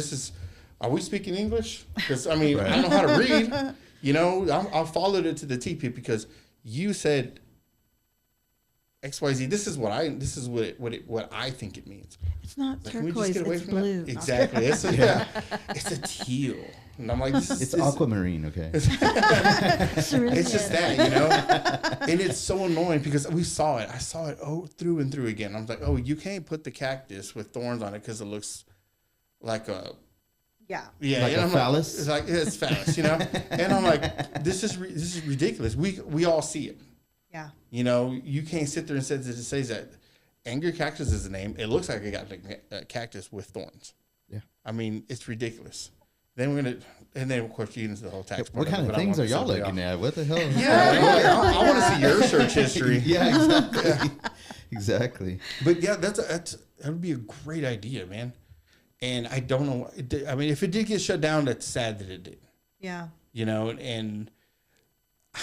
are we speaking English? Because I mean, I don't know how to read. I followed it to the T, because you said XYZ. This is what I think it means. It's not Like, can we just turquoise, get away it's from that? blue. Exactly. It's a teal. And I'm like, It's aquamarine, okay? It's just that, you know? And it's so annoying because we saw it. I saw it through and through again. I was like, oh, you can't put the cactus with thorns on it because it looks like a... Yeah. Yeah, Like and a I'm phallus? like, it's phallus, you know? And I'm like, this is ridiculous. We all see it. Yeah. You know, you can't sit there and say that it says that angry cactus is the name. It looks like it got a cactus with thorns. Yeah. I mean, it's ridiculous. Then and then of course you get into the whole tax. What kind of things are y'all looking at? What the hell? Yeah, I want to see your search history. Yeah, exactly. Yeah. Exactly. But yeah, that would be a great idea, man. And I don't know. I mean, if it did get shut down, that's sad that it did. Yeah. You know, and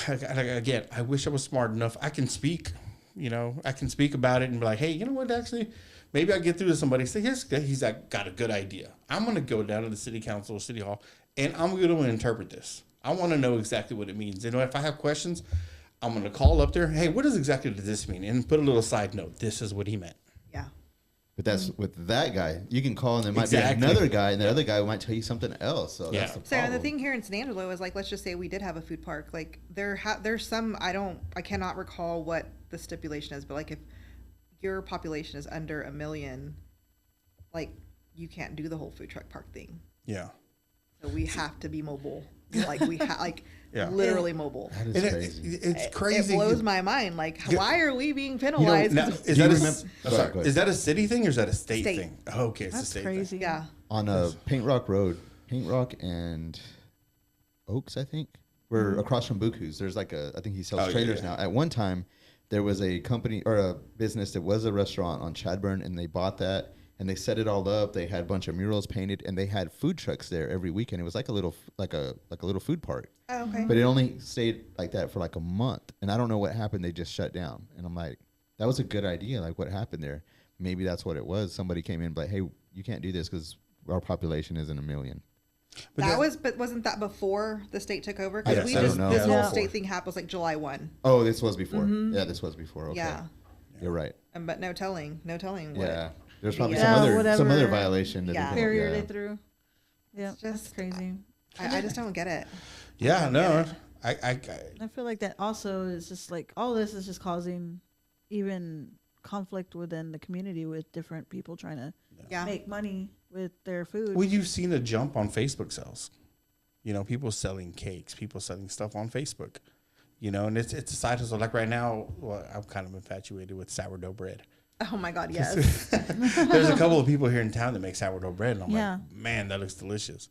again, I wish I was smart enough. I can speak. You know, I can speak about it and be like, hey, you know what? Actually, maybe I get through to somebody. Say, he's got a good idea. I'm going to go down to the city council or city hall, and I'm going to interpret this. I want to know exactly what it means. And if I have questions, I'm going to call up there. Hey, what does this mean? And put a little side note. This is what he meant. Yeah. But that's with that guy. You can call and there might Exactly. be another guy, and the other guy might tell you something else. So Yeah. that's the So problem. the thing here in San Angelo is like, let's just say we did have a food park. Like there's some, I cannot recall what the stipulation is, but like if your population is under 1 million, like you can't do the whole food truck park thing. Yeah. So we have to be mobile. Like we Yeah. literally mobile. That is And crazy. it's crazy. It blows my mind. Like, why are we being You know, penalized? now, 'Cause- is Do you that remember- I'm Go sorry, ahead, go ahead. is that a city thing or is that a state, State. thing? Oh, okay, it's That's a state crazy. thing. yeah. On Paint Rock Road, Paint Rock and Oaks, I think. We're across from Buku's. There's like I think he sells Oh, yeah, trailers yeah. now. At one time, there was a company or a business that was a restaurant on Chadburn, and they bought that and they set it all up. They had a bunch of murals painted, and they had food trucks there every weekend. It was like a little food park. Oh, okay. But it only stayed like that for like a month, and I don't know what happened. They just shut down, and I'm like, that was a good idea. Like, what happened there? Maybe that's what it was. Somebody came in and like, hey, you can't do this because our population isn't 1 million. But wasn't that before the state took over? I Because don't know. this whole Yeah. state thing happened was like July 1. Oh, this was before. Yeah, this was before. Okay. Yeah. You're right. But no telling what. Yeah, there's probably Yeah, some other whatever violation that Yeah. they Barrier yeah. they threw. Yeah, It's that's just- crazy. I just don't get it. Yeah, no, I I feel like that also is just like all this is just causing even conflict within the community with different people trying to Yeah. make money with their food. well, you've seen a jump on Facebook sales. You know, people selling cakes, people selling stuff on Facebook. You know, and it's a side hustle. Like right now, well, I'm kind of infatuated with sourdough bread. Oh my God, yes. There's a couple of people here in town that make sourdough bread, and I'm Yeah. like, man, that looks delicious.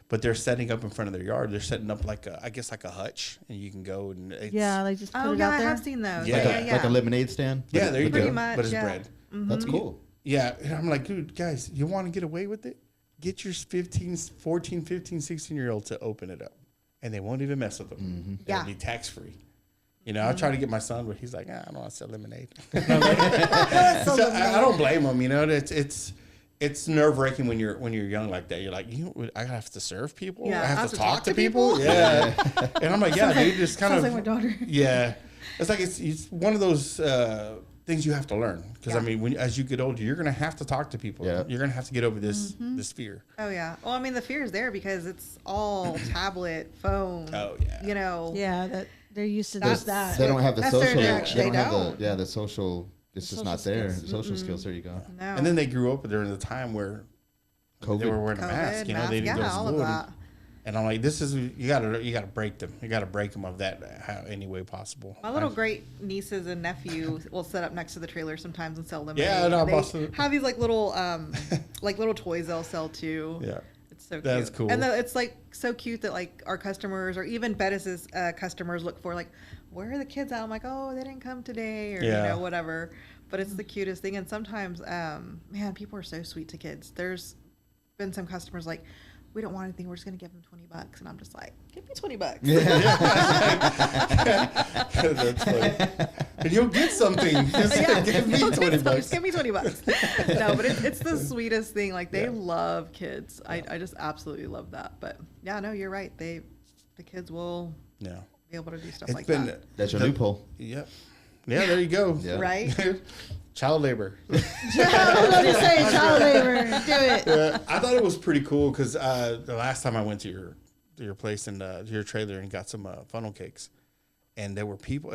But they're setting up in front of their yard. They're setting up like a hutch, and you can go and it's, yeah, like just put Oh it yeah, out I there. have seen those. Yeah. Yeah, yeah, Like a yeah. lemonade stand. yeah, there you Pretty go. much, But it's yeah. bread. That's cool. Yeah, and I'm like, dude, guys, you want to get away with it? Get your 14, 15, 16-year-old to open it up, and they won't even mess with them. Yeah. It'll be tax-free. You know, I try to get my son, but he's like, I don't want to sell lemonade. So I don't blame him. You know, it's nerve-wracking when you're young like that. You're like, I have to serve people. Yeah, I have to talk to people. Yeah, and I'm like, yeah, dude, just kind Sounds of like my daughter. Yeah, it's like it's one of those things you have to learn because I Yeah. mean, as you get older, you're gonna have to talk to people. Yeah. You're gonna have to get over this fear. Oh yeah. Well, I mean, the fear is there because it's all tablet, phone. Oh, yeah. You know. Yeah, that they're used to That's- just that. They don't have the That's their social. interaction. They don't They have don't. the social. It's just Social not there. skills. The social skills. There you go. No. And then they grew up during the time where they COVID. were wearing a mask. You know, they didn't go to all of school. that. And I'm like, this is you gotta break them. You gotta break them of that any way possible. My little great nieces and nephew will sit up next to the trailer sometimes and sell them. Yeah, no, they busted. have these like little toys they'll sell too. Yeah. It's so cute. That's cool. And it's like so cute that like our customers or even Bettis's customers look for like, where are the kids at? I'm like, oh, they didn't come today or Yeah. you know whatever. But it's the cutest thing. And sometimes, man, people are so sweet to kids. There's been some customers like, we don't want anything. We're just gonna give them $20, and I'm just like, give me $20. That's funny. And you'll get something. Just Yeah, give me $20. Just give me $20. No, but it's the sweetest thing. Like they love kids. I just absolutely love that. But yeah, no, you're right. The kids will Yeah. be able to do stuff It's like been that. That's your loophole. Yep. Yeah, there you go. Yeah. Right? Child labor. Child labor. Do it. I thought it was pretty cool because the last time I went to your place and your trailer and got some funnel cakes, and there were people.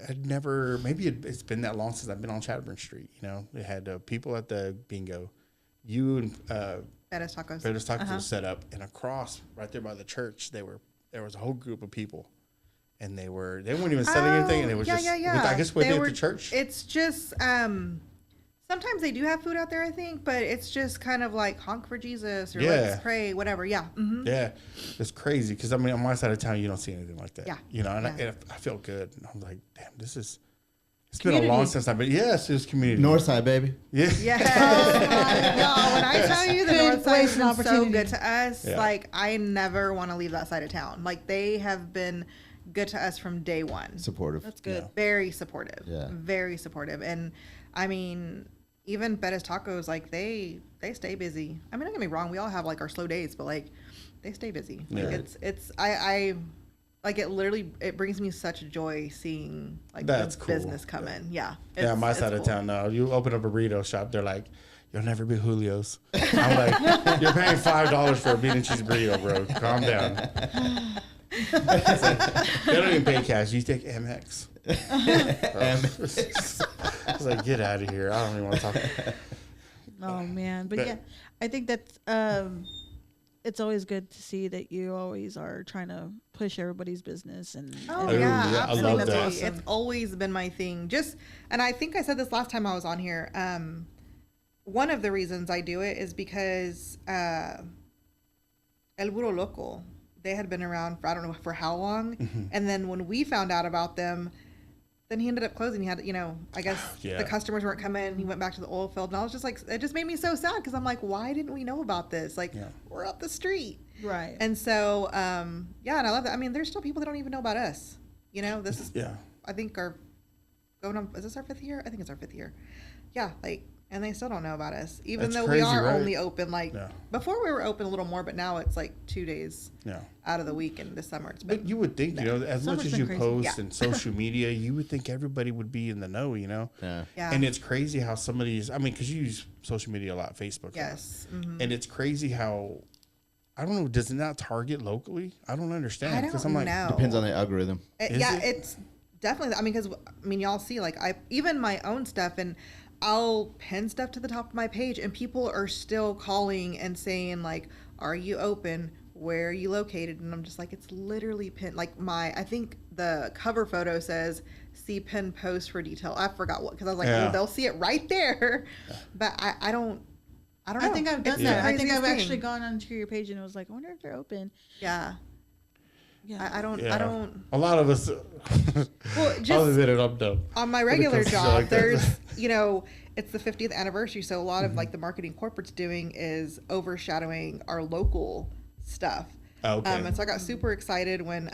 I'd never. Maybe it's been that long since I've been on Chatburn Street. You know, they had people at the bingo. You and Bettis Tacos. Bettis Tacos was set up, and across right there by the church, there was a whole group of people. And they weren't even selling anything, and it was just. I guess what they were at the church. It's just sometimes they do have food out there, I think, but it's just kind of like honk for Jesus or let's pray, whatever. Yeah. Mm-hmm. Yeah, it's crazy because I mean on my side of town you don't see anything like that. Yeah. You know, and I felt good. And I'm like, damn, it's been a long since I've been. Yes, it's community. Northside, baby. Yeah. Yes. No, when I tell you the north side has been so good to us, like I never want to leave that side of town. Like they have been good to us from day one. Supportive. That's good. Yeah. Very supportive. Yeah. Very supportive. And I mean, even Bettis Tacos, like they stay busy. I mean, don't get me wrong, we all have like our slow days, but like they stay busy. Like I like it literally it brings me such joy seeing like That's the cool. business come in. Yeah. My side of town now. You open up a burrito shop, they're like, you'll never be Julio's. I'm like, you're paying $5 for a bean and cheese burrito, bro. Calm down. It's like, they don't even pay cash. You take Amex. It's like, get out of here. I don't even want to talk. Oh man, but yeah, I think that's it's always good to see that you always are trying to push everybody's business and. Oh Ooh, yeah, yeah, I absolutely. love that. Awesome. It's always been my thing. And I think I said this last time I was on here. One of the reasons I do it is because El Burro Loco, they had been around for I don't know for how long, and then when we found out about them, then he ended up closing. He had, I guess the customers weren't coming. He went back to the oil field, and I was just like, it just made me so sad because I'm like, why didn't we know about this? Like, we're up the street, right? And so, and I love that. I mean, there's still people that don't even know about us. This is, I think our going on. Is this our 5th year? I think it's our 5th year. Yeah, and they still don't know about us, even though we are only open before we were open a little more, but now it's like 2 days out of the week, and this summer it's been. But you would think, as much as you post in social media, you would think everybody would be in the know, Yeah. Yeah. And it's crazy how some of these, I mean, because you use social media a lot, Facebook. Yes. Mm-hmm. And it's crazy how, I don't know, does it not target locally? I don't understand. I don't I'm like, know. Depends on the algorithm. It's definitely, I mean, because, y'all see, even my own stuff, and I'll pin stuff to the top of my page, and people are still calling and saying, like, are you open? Where are you located? And I'm just like, it's literally pinned. Like, I think the cover photo says, see pin post for detail. I forgot what, because I was like, well, they'll see it right there. But I don't know. I think I've done that. I think I've thing. actually gone onto your page and it was like, I wonder if they're open. Yeah. Yeah. I don't. A lot of us. Well, just on my regular job, there's, it's the 50th anniversary, so a lot of like the marketing corporate's doing is overshadowing our local stuff. Okay. And so I got super excited when,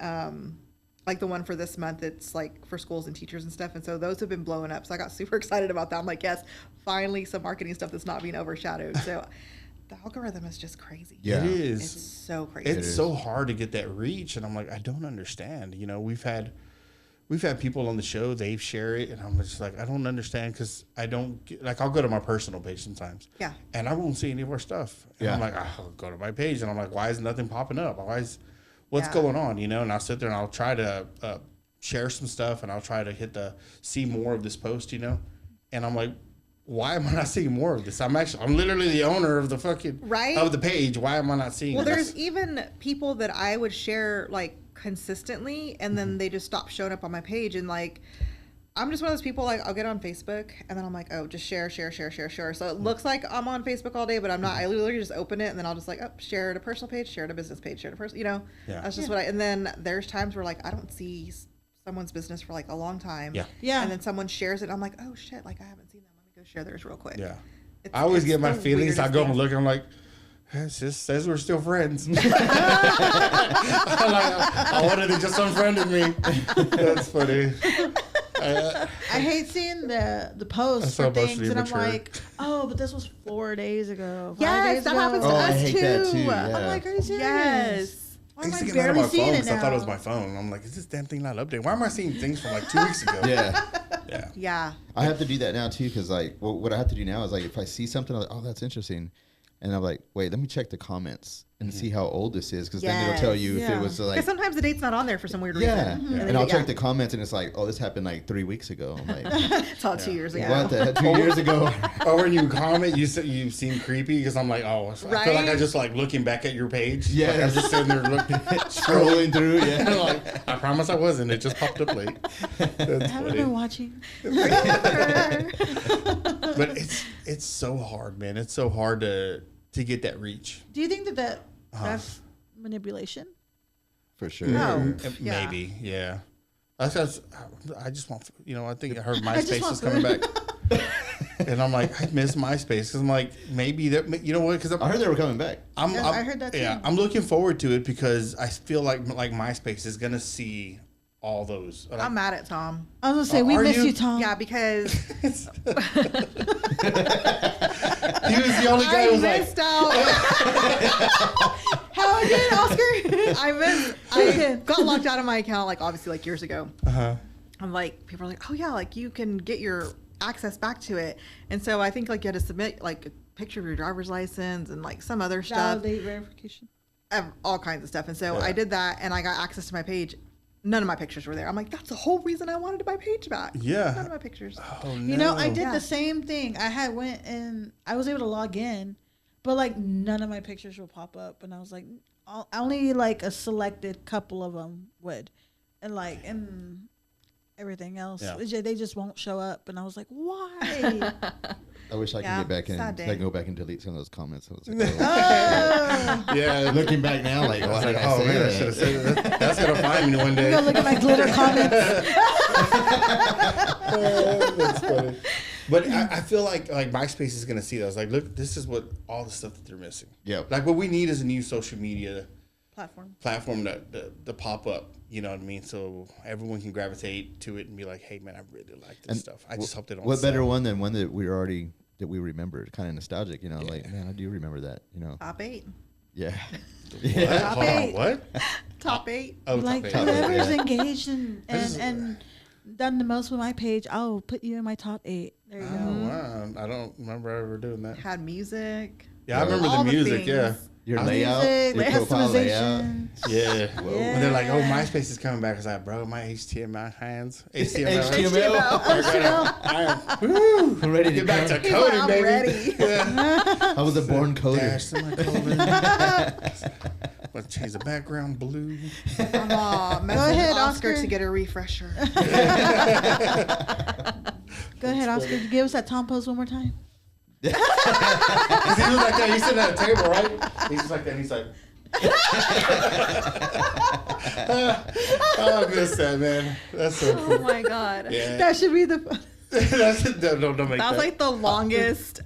like the one for this month, it's like for schools and teachers and stuff, and so those have been blowing up. So I got super excited about that. I'm like, yes, finally some marketing stuff that's not being overshadowed. So. The algorithm is just crazy. Yeah. It is. It's so crazy. It's so hard to get that reach, and I'm like, I don't understand. We've had people on the show, they've shared it, and I'm just like, I don't understand because I don't I'll go to my personal page sometimes. Yeah. And I won't see any of our stuff. And I'm like, I'll go to my page, and I'm like, why is nothing popping up? What's going on? And I'll sit there and I'll try to share some stuff, and I'll try to hit the see more of this post, and I'm like, why am I not seeing more of this? I'm literally the owner of the of the page. Why am I not seeing this? Well, there's even people that I would share like consistently, and then they just stop showing up on my page. And like, I'm just one of those people, like I'll get on Facebook and then I'm like, oh, just share. So it looks like I'm on Facebook all day, but I'm not. I literally just open it and then I'll just like, share to a personal page, share to a business page, share to personal, that's just what and then there's times where like, I don't see someone's business for like a long time. Yeah. And then someone shares it. And I'm like, oh shit, like I haven't seen them. Go share theirs real quick. Yeah. I always get my feelings. I go and look, and I'm like, it just says we're still friends. I'm like, I wanted to just unfriended me. That's funny. I hate seeing the posts for things, and I'm like, oh, but this was 4 days ago. Yes, that happens to us I hate too. that too. Yeah. I'm like, are you serious? Yes. Why am I I barely seeing it now? I thought it was my phone. I'm like, is this damn thing not updated? Why am I seeing things from like 2 weeks ago? Yeah. Yeah. I have to do that now too, because like what I have to do now is like if I see something, I'm like, oh, that's interesting, and I'm like, wait, let me check the comments and see how old this is, because then it'll tell you if it was like. Because sometimes the date's not on there for some weird Yeah, reason. and I'll check the comments and it's like, oh, this happened like 3 weeks ago. I'm like, It's all 2 years ago. what the heck? 2 years ago? Or when you comment, you seem creepy because I'm like, oh, I feel like Right? I just like looking back at your page. Yeah. Like, I'm just sitting there looking, Scrolling through, yeah. like, I promise I wasn't. It just popped up late. That's I haven't been watching. But it's so hard, man. It's so hard to get that reach. Do you think that's manipulation? For sure. No. Yeah. Maybe, yeah. I just want, I think I heard I just MySpace want is coming back. And I'm like, I miss MySpace because I'm like, maybe that, you know what? Because I heard they were coming back. I heard that too. Yeah, I'm looking forward to it because I feel like MySpace is gonna see all those. Like, I'm mad at Tom. I was gonna say we Are miss you? you, Tom. Yeah, because he was the only guy who was like, missed out. How again, Oscar? I got locked out of my account, like obviously like years ago. uh-huh. I'm like, people are like, oh yeah, like you can get your access back to it. And so I think like you had to submit like a picture of your driver's license and like some other stuff, Validate verification. all kinds of stuff. And so Yeah. I did that and I got access to my page. None of my pictures were there. I'm like, that's the whole reason I wanted my page back. Yeah. None of my pictures. Oh, no. You know, I did Yeah. the same thing. I went and I was able to log in, but like none of my pictures would pop up, and I was like, only like a selected couple of them would, and everything else, they just won't show up, and I was like, why? I wish I could Yeah, get back in. sad I day. can go back and delete some of those comments. I was like, Yeah. looking back now, like, I was why like, did I oh say man, I that? should have said that. That's gonna find me one day. Go look at my glitter comments. That's funny. But I feel like MySpace is gonna see those. Like, look, this is what all the stuff that they're missing. Yeah. Like what we need is a new social media Platform. to pop up. You know what I mean? So everyone can gravitate to it and be like, hey man, I really like this stuff. I just hope they don't. What sell. better one than one that we remembered? Kind of nostalgic, like, man, I do remember that, Top 8. Yeah. What? Hold on, what? Top 8. Oh, Like top eight. whoever's yeah. engaged and done the most with my page, I'll put you in my top 8. There you Oh go. wow! I don't remember ever doing that. Had music. Yeah, I remember All the the music. Yeah. things. Your I- layout, Music, your profile layout. customization. Yeah. Whoa. When they're like, "Oh, MySpace is coming back," I was like, "Bro, my HTML hands, HTML, Woo, I'm ready to get back to go. coding, I'm baby." ready. Yeah. I was a born coder. Dash semicolon. Let's change the background blue. Message ahead, Oscar Oscar. to get a refresher. Go ahead, Oscar. Give us that Tom pose one more time. Because he was like that. He's sitting at a table, right? He's just like that. And he's like, oh, good stuff, man. That's so Oh cool. my god. Yeah. That should be the. That's it. Don't make That was that. like the longest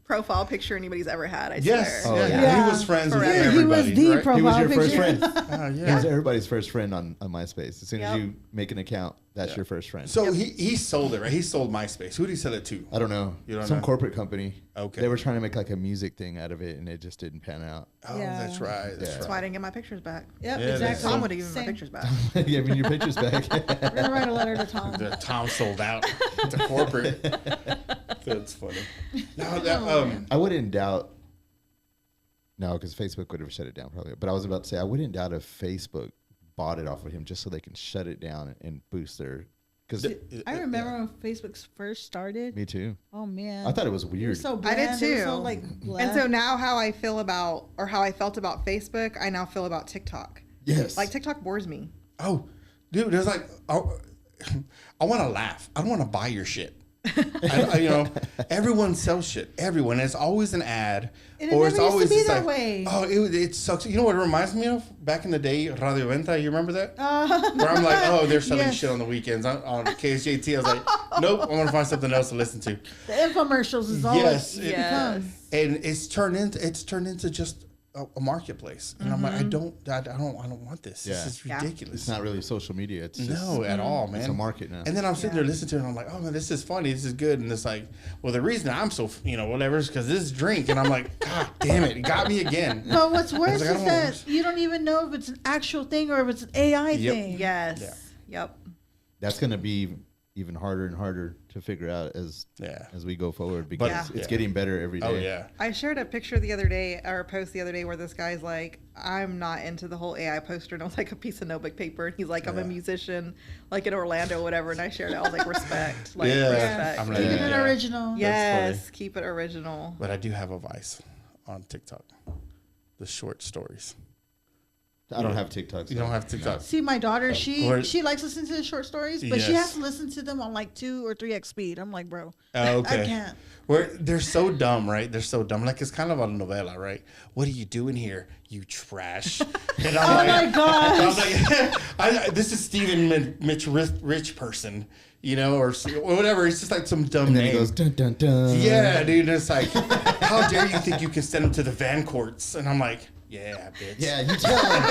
profile picture anybody's ever had, I Yes. swear. Oh, yeah. yeah. He was friends with Forever. He was everybody. the right? profile He was your picture. first friend. Oh, He yeah. was everybody's first friend on MySpace. As soon as Yep. you make an account, that's your first friend. So he sold it, right? He sold MySpace. Who did he sell it to? I don't know. You don't Some know? corporate company. Okay. They were trying to make like a music thing out of it, and it just didn't pan out. Oh, Yeah. that's right. That's Yeah. That's why I didn't get my pictures back. Yep, Yeah, exactly. Tom would have given my Same. pictures back. Give me your pictures back. We're gonna write a letter to Tom. The Tom sold out to corporate. That's funny. No, that, I wouldn't doubt. No, because Facebook would have shut it down probably. But I was about to say I wouldn't doubt if Facebook bought it off of him just so they can shut it down and boost their. Because I remember when Facebook first started. me too. Oh man, I thought it was it weird. was so I bland. did It was too. so, like, And bland. so now how I feel about, or how I felt about Facebook, I now feel about TikTok. Yes. Like TikTok bores me. oh, dude, there's like, I want to laugh. I don't want to buy your shit. Everyone sells shit. Everyone. It's always an ad, And it or it's never used to always be just that like, way. oh, it sucks. You know what it reminds me of? Back in the day, Radio Venta. You remember that? Where I'm like, oh, they're selling Yes. shit on the weekends on KSJT. I was like, nope, I'm gonna find something else to listen to. the infomercials is all Yes, it it- becomes. And it's turned into just a marketplace. And I'm like, I don't want this. Yeah. This is Yeah. ridiculous. It's not really social media. It's just, No, at all, man. It's a market now. And then I'm sitting there listening to it, and I'm like, oh man, this is funny, this is good, and it's like, well, the reason I'm so whatever is because this drink, and I'm like, god damn it, got me again. But what's worse like, I is don't that want- you don't even know if it's an actual thing or if it's an AI Yep. thing. Yes. Yeah. Yep. That's gonna be even harder and harder to figure out as we go forward, because it's getting better every day. Oh yeah. I shared a picture the other day, or a post the other day, where this guy's like, I'm not into the whole AI poster, and it was like a piece of notebook paper, and he's like, I'm a musician, like in Orlando or whatever, and I shared it. I was like, respect, like respect. I'm Keep it original. Yes, keep it original. But I do have a vice on TikTok, the short stories. I don't have TikTok. You don't have TikTok. See, my daughter, she likes listening to the short stories, but she has to listen to them on like 2 or 3x speed. I'm like, bro, I can't. They're so dumb, right? They're so dumb. Like, it's kind of a novella, right? What are you doing here, you trash? And I'm my gosh. I'm like, this is Stephen Mitch Rich person, you know, or whatever. It's just like some dumb and then name. He goes, dun, dun, dun. Yeah, dude. It's like, how dare you think you can send them to the Van Courts? And I'm like, yeah, bitch. Yeah, you tell him.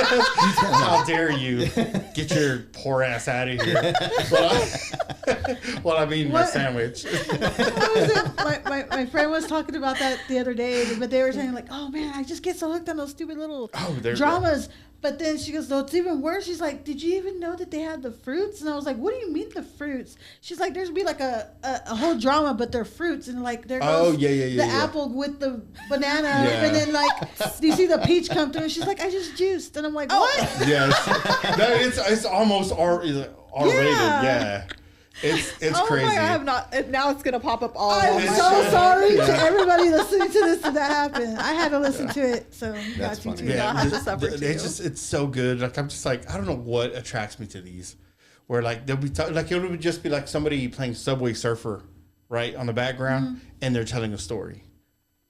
How dare you get your poor ass out of here? While I'm eating my sandwich. My friend was talking about that the other day, but they were saying like, oh man, I just get so hooked on those stupid little dramas. But then she goes, no, it's even worse. She's like, did you even know that they had the fruits? And I was like, what do you mean the fruits? She's like, there's be like a whole drama, but they're fruits. And like, there goes the apple with the banana. Yeah. And then like, you see the peach come through. And she's like, I just juiced. And I'm like, what? Yes. It's almost R-rated. Yeah. It's crazy. My, I have not. Now it's gonna pop up all. I'm so sorry to everybody listening to this that happened. I had to listen to it, so that's funny. It's so good. Like, I'm just like, I don't know what attracts me to these. Where like they'll be like, it would just be like somebody playing Subway Surfer, right, on the background, and they're telling a story.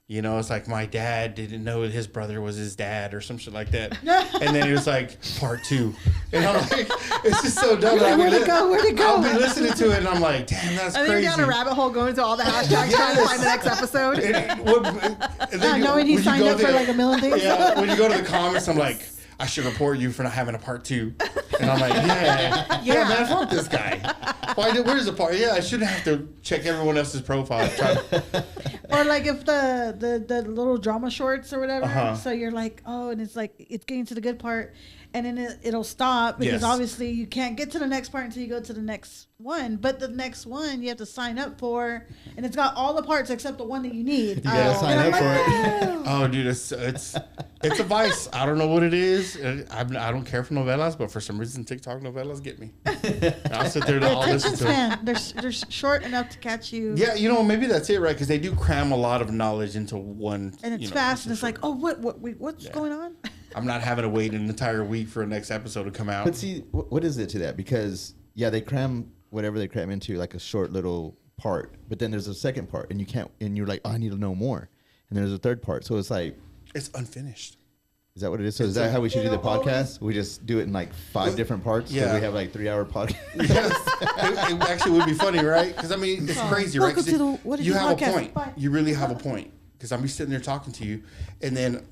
You know, it's like, my dad didn't know his brother was his dad, or some shit like that. And then it was like, part 2. And I'm like, it's just so dumb. Where'd it go? I'll be listening to it, and I'm like, damn, that's crazy. You're down a rabbit hole going to all the hashtags trying to find the next episode. Knowing he signed up for like a million things. Yeah, when you go to the comments, I'm like, I should report you for not having a part 2. And I'm like, yeah, man, fuck this guy. Where's the part? Yeah, I shouldn't have to check everyone else's profile. Or like if the little drama shorts or whatever. So you're like, oh, and it's like, it's getting to the good part. And then it'll stop because obviously you can't get to the next part until you go to the next one. But the next one you have to sign up for, and it's got all the parts except the one that you need. You gotta sign up for it. Oh, dude, it's a vice. I don't know what it is. I don't care for novellas, but for some reason TikTok novellas get me. I'll sit there and I'll listen to them. They're short enough to catch you. Yeah, you know, maybe that's it, right? Because they do cram a lot of knowledge into one. And it's fast, and it's like, oh, what's going on? I'm not having to wait an entire week for a next episode to come out. But see, what is it to that? Because they cram whatever they cram into like a short little part, but then there's a second part, and you can't, and you're like, oh, I need to know more, and there's a third part, so it's like, it's unfinished. Is that what it is? So is that how we should do the podcast? We just do it in like 5 different parts. Yeah, so we have like 3-hour podcast. Yes, it actually would be funny, right? Because I mean, it's crazy, right? You have a point. Bye. You really have a point. Because I'm be sitting there talking to you, and then.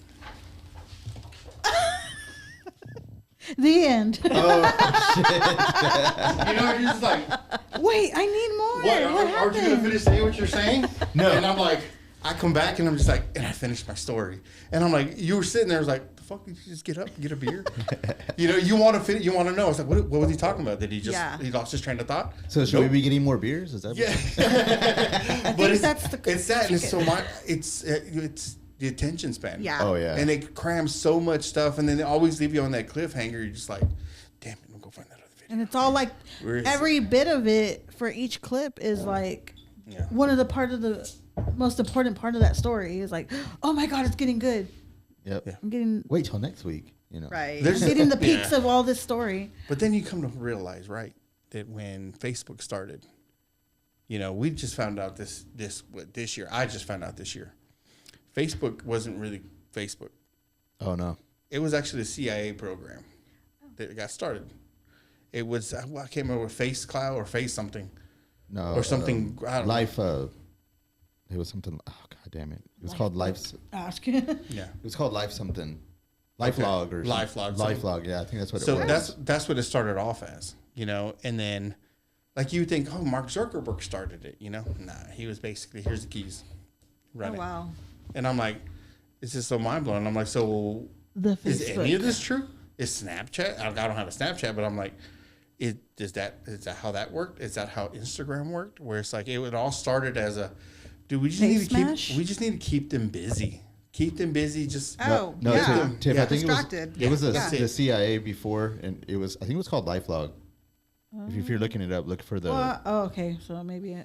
The end. Oh, shit. You know, you're just like, wait, I need more. What are you going to finish saying what you're saying? No. And I'm like, I come back and I'm just like, and I finished my story. And I'm like, you were sitting there, I was like, the fuck, did you just get up and get a beer? You know, you want to know. It's like, what was he talking about? Did he just, he lost his train of thought? So should we be getting more beers? Is that but it's that, and it's so much, it's the attention span. Yeah. Oh, yeah. And they cram so much stuff, and then they always leave you on that cliffhanger. You're just like, damn it, I'm going to go find that other video. And it's all like, every bit of it for each clip is like one of the most important part of that story is like, oh my God, it's getting good. Yep. I'm getting. Wait till next week, you know. Right. I'm getting the peaks of all this story. But then you come to realize, right, that when Facebook started, you know, we just found out this year. I just found out this year. Facebook wasn't really Facebook. Oh, no. It was actually the CIA program that got started. It was, I can't remember, Face Cloud or Face something. No. Or something. I don't know. It was something, oh, God damn it. It was called Life. Ask. Yeah. It was called Life something. LifeLog or LifeLog. LifeLog, yeah. I think that's what it was. So that's what it started off as, you know, and then, like, you think, oh, Mark Zuckerberg started it, you know? Nah, he was basically, here's the keys. Run it. Wow. And I'm like, it's just so mind blowing. I'm like, so is any of this true? Is Snapchat? I don't have a Snapchat, but I'm like, Is that how that worked? Is that how Instagram worked? Where it's like it all started as a, dude, we just need to keep them busy. Keep them busy. Just no, yeah. Tiff, I think distracted. it was Yeah. the CIA before, and I think it was called LifeLog. If you're looking it up, look for the. Okay, so maybe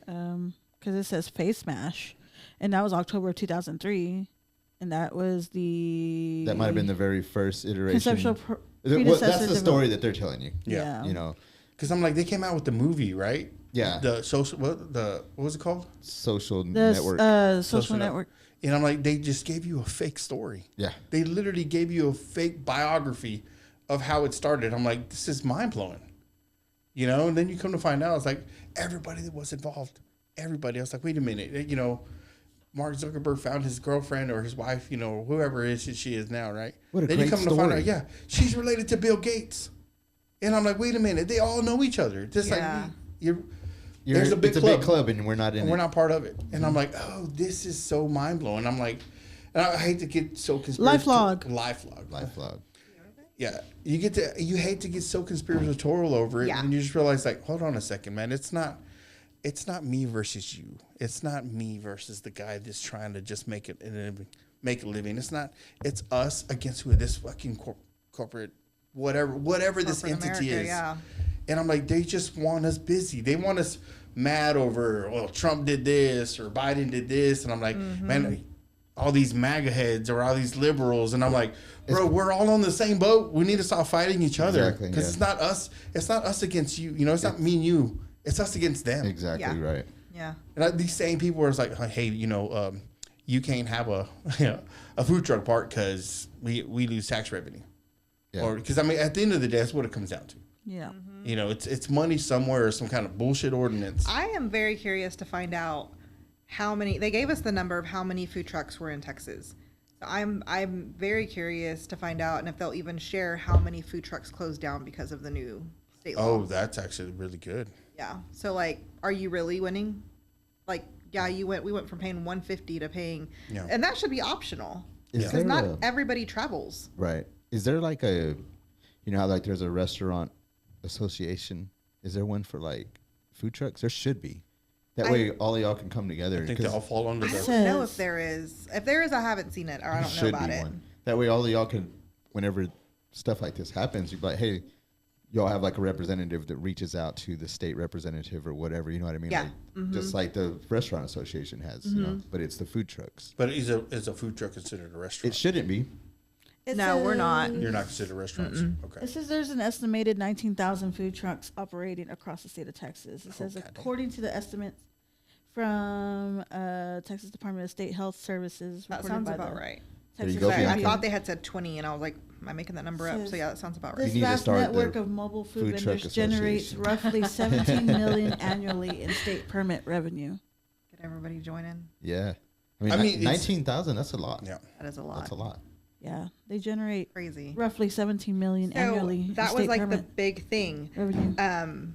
because it says Face Smash, and that was October 2003, and that was that might have been the very first iteration. Conceptual that's the story that they're telling you. Yeah. You know, because I'm like, they came out with the movie, right? Yeah. The social, what was it called? Social network. Social network. And I'm like, they just gave you a fake story. Yeah. They literally gave you a fake biography of how it started. I'm like, this is mind blowing. You know, and then you come to find out, it's like everybody that was involved, everybody. I was like, wait a minute, you know, Mark Zuckerberg found his girlfriend or his wife, you know, whoever it is she is now, right? What a then great you come story. to find out, yeah, she's related to Bill Gates. And I'm like, wait a minute, they all know each other. Just like there's a big it's club. a big club, and we're not in. And it. we're not part of it. And I'm like, oh, this is so mind blowing. I'm like, and I hate to get so conspiratorial. LifeLog. Yeah, you hate to get so conspiratorial over it, and you just realize, like, hold on a second, man. It's not me versus you. It's not me versus the guy that's trying to just make a living. It's us against who this fucking corporate whatever this entity America, is. Yeah. And I'm like, they just want us busy. They want us mad over, well, Trump did this or Biden did this, and I'm like, man, all these MAGA heads or all these liberals, and I'm like, bro, we're all on the same boat. We need to stop fighting each other because it's not us. It's not us against you. You know, it's not me and you. It's us against them. Exactly right. Yeah. And these same people are like, hey, you know, you can't have a food truck park because we lose tax revenue, or because I mean, at the end of the day, that's what it comes down to. Yeah. You know, it's money somewhere or some kind of bullshit ordinance. I am very curious to find out how many. They gave us the number of how many food trucks were in Texas. So I'm very curious to find out, and if they'll even share how many food trucks closed down because of the new state law. Oh, that's actually really good. Yeah. So like, are you really winning? Like, yeah, we went from paying $150 to paying, and that should be optional because not everybody travels. Right. Is there like you know how like there's a restaurant association? Is there one for like food trucks? There should be. That way, all of y'all can come together. I think they all fall under I that. don't know if there is. If there is, I haven't seen it, or I don't know about it. That way, all of y'all can, whenever stuff like this happens, you'd be like, hey, y'all have like a representative that reaches out to the state representative or whatever. You know what I mean? Yeah. Like, just like the restaurant association has, you know, but it's the food trucks. But is a food truck considered a restaurant? It shouldn't be. No, we're not. You're not considered restaurants. Okay. It says there's an estimated 19,000 food trucks operating across the state of Texas. It says according to the estimates from Texas Department of State Health Services. That sounds about right. Texas I thought they had said 20, and I was like, am I making that number up? So yeah, that sounds about right. This vast network of mobile food vendors generates roughly 17 million annually in state permit revenue. Get everybody joining. Yeah. I mean 19,000, that's a lot. Yeah. That is a lot. That's a lot. Yeah, they generate crazy roughly 17 million annually. That was like the big thing. Revenue.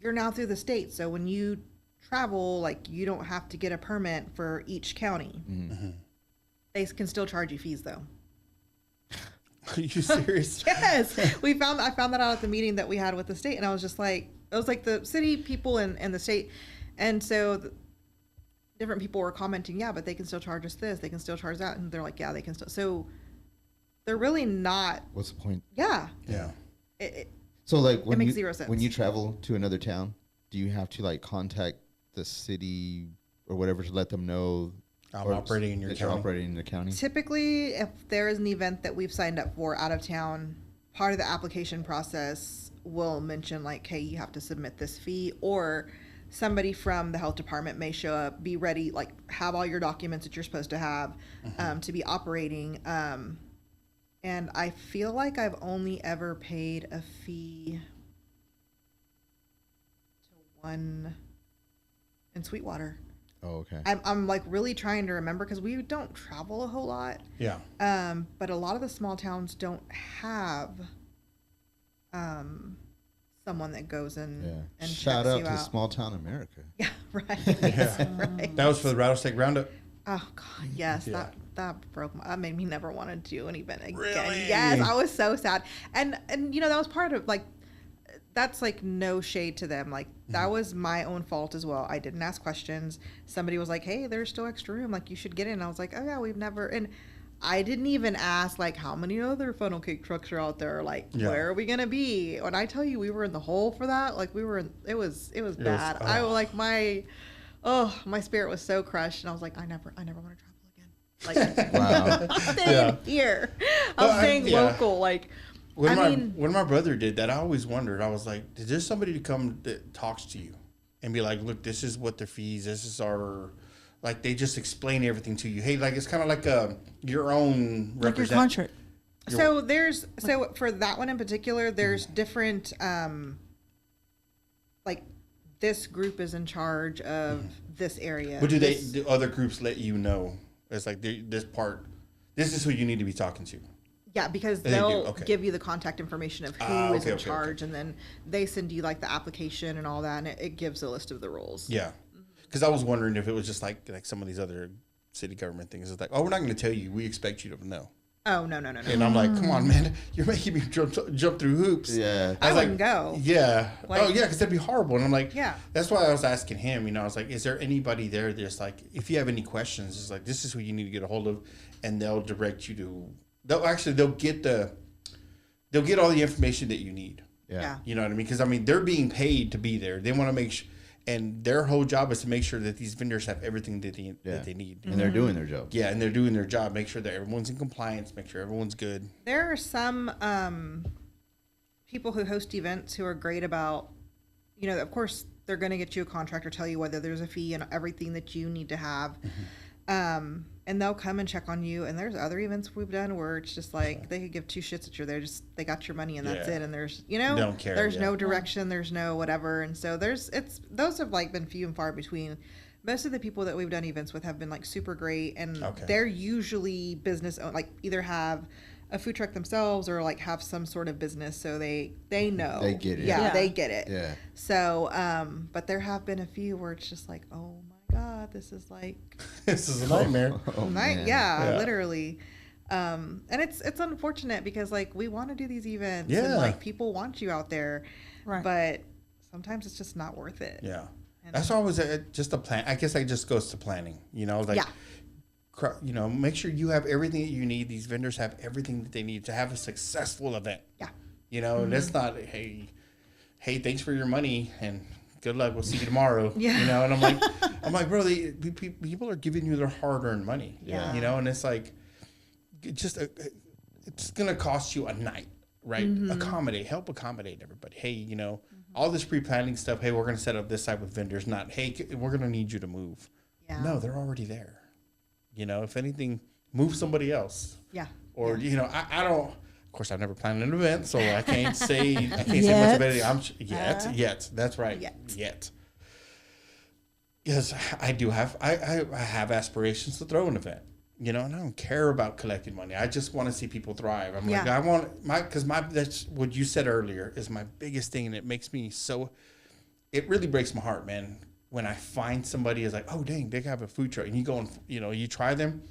You're now through the state, so when you travel, like you don't have to get a permit for each county. Mm-hmm. They can still charge you fees though. Are you serious? Yes, I found that out at the meeting that we had with the state, and I was just like, it was like the city people and the state, and so different people were commenting, yeah, but they can still charge us this, they can still charge that, and they're like, yeah, they can still. So they're really not. What's the point? Yeah. Yeah. So like it makes zero sense. When you travel to another town, do you have to like contact the city or whatever to let them know I'm operating in your county? You're operating in the county? Typically, if there is an event that we've signed up for out of town, part of the application process will mention like, hey, you have to submit this fee, or somebody from the health department may show up, be ready, like have all your documents that you're supposed to have to be operating. And I feel like I've only ever paid a fee to one in Sweetwater. Oh, okay. I'm like really trying to remember because we don't travel a whole lot. Yeah. But a lot of the small towns don't have someone that goes and shout checks out you to out. small town America. Yeah, right. Yeah. Right. That was for the rattlesnake roundup. Oh God, yes. Yeah. that made me never want to do an event again. Really? Yes, I was so sad. And you know, that was part of like, that's like no shade to them. Like that was my own fault as well. I didn't ask questions. Somebody was like, hey, there's still extra room. Like you should get in. And I was like, oh yeah, we've never. And I didn't even ask like how many other funnel cake trucks are out there. Like where are we going to be? When I tell you we were in the hole for that, like we were in, it was bad. I like my spirit was so crushed. And I was like, I never want to travel again. Like, Wow. I'm staying here. I'm staying local. Like, when my brother did that, I always wondered. I was like, is there somebody to come that talks to you and be like, look, this is what their fees, this is our, like they just explain everything to you. Hey, like it's kind of like your own like your contract. So for that one in particular, there's different, like this group is in charge of this area. But do other groups let you know? It's like this is who you need to be talking to. Yeah, because they'll give you the contact information of who is in charge, and then they send you like the application and all that, and it gives a list of the roles. Yeah, because I was wondering if it was just like some of these other city government things. It's like, oh, we're not going to tell you. We expect you to know. Oh no! And I'm like, come on, man, you're making me jump through hoops. Yeah, I wouldn't go. Yeah. Like, because that'd be horrible. And I'm like, yeah. That's why I was asking him. You know, I was like, is there anybody there that's like, if you have any questions, it's like this is who you need to get a hold of, and they'll direct you to. They'll get all the information that you need. Yeah. You know what I mean? Because I mean, they're being paid to be there. They want to make sure, and their whole job is to make sure that these vendors have everything that they need. And they're doing their job. Yeah, and they're doing their job. Make sure that everyone's in compliance. Make sure everyone's good. There are some people who host events who are great about, you know, of course they're going to get you a contract or tell you whether there's a fee and everything that you need to have. And they'll come and check on you. And there's other events we've done where it's just like they could give two shits that you're there. Just they got your money and that's it. And there's don't care, there's no direction, there's no whatever. And so those have like been few and far between. Most of the people that we've done events with have been like super great, and they're usually business owned, like either have a food truck themselves or like have some sort of business, so they know they get it. Yeah, they get it. Yeah. So, but there have been a few where it's just like, oh my God, this is like this is a nightmare. Literally. And it's unfortunate because like we want to do these events and like people want you out there, right? But sometimes it's just not worth it. Yeah, that's always just a plan. I guess it just goes to planning. You know, like you know, make sure you have everything that you need. These vendors have everything that they need to have a successful event. Yeah, you know, and it's not hey, thanks for your money and good luck. We'll see you tomorrow. You know, and I'm like, bro, people are giving you their hard-earned money. Yeah, you know, and it's like, it's gonna cost you a night, right? Help accommodate everybody. Hey, you know, all this pre-planning stuff. Hey, we're gonna set up this side with vendors. Not hey, we're gonna need you to move. Yeah. No, they're already there. You know, if anything, move somebody else. Yeah. Or you know, I don't. Of course, I've never planned an event, so I can't say say much about it. Yet. That's right. Yet. Yes, I do have. I have aspirations to throw an event. You know, and I don't care about collecting money. I just want to see people thrive. I'm like, I want that's what you said earlier is my biggest thing, and it makes me so. It really breaks my heart, man, when I find somebody is like, oh dang, they have a food truck, and you go and you try them.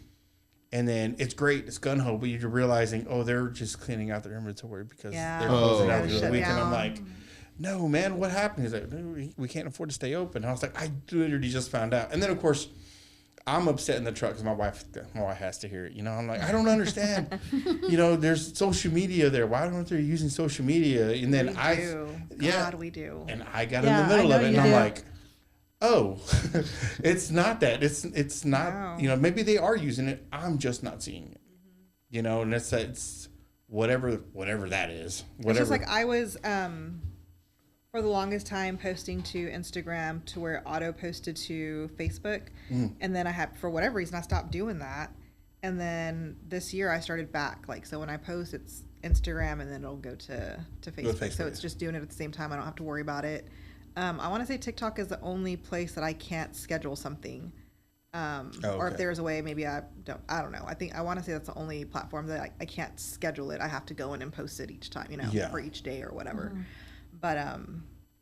And then it's great, it's gun ho, but you're realizing, oh, they're just cleaning out their inventory because they're closing out for the week. And I'm like, no, man, what happened? He's like, we can't afford to stay open. And I was like, I literally just found out. And then, of course, I'm upset in the truck because my wife has to hear it. You know, I'm like, I don't understand. You know, there's social media there. Why aren't they using social media? And then we do. And I got in the middle of it, and I'm like, oh, it's not that. It's not. You know, maybe they are using it. I'm just not seeing it. You know, and it's whatever that is. Whatever. It's just like I was for the longest time posting to Instagram to where auto posted to Facebook, and then I had for whatever reason I stopped doing that, and then this year I started back. Like so when I post, it's Instagram, and then it'll go to Facebook. So it's just doing it at the same time. I don't have to worry about it. I want to say TikTok is the only place that I can't schedule something. Or if there's a way, maybe I don't know. I want to say that's the only platform that I can't schedule it. I have to go in and post it each time, for each day or whatever. But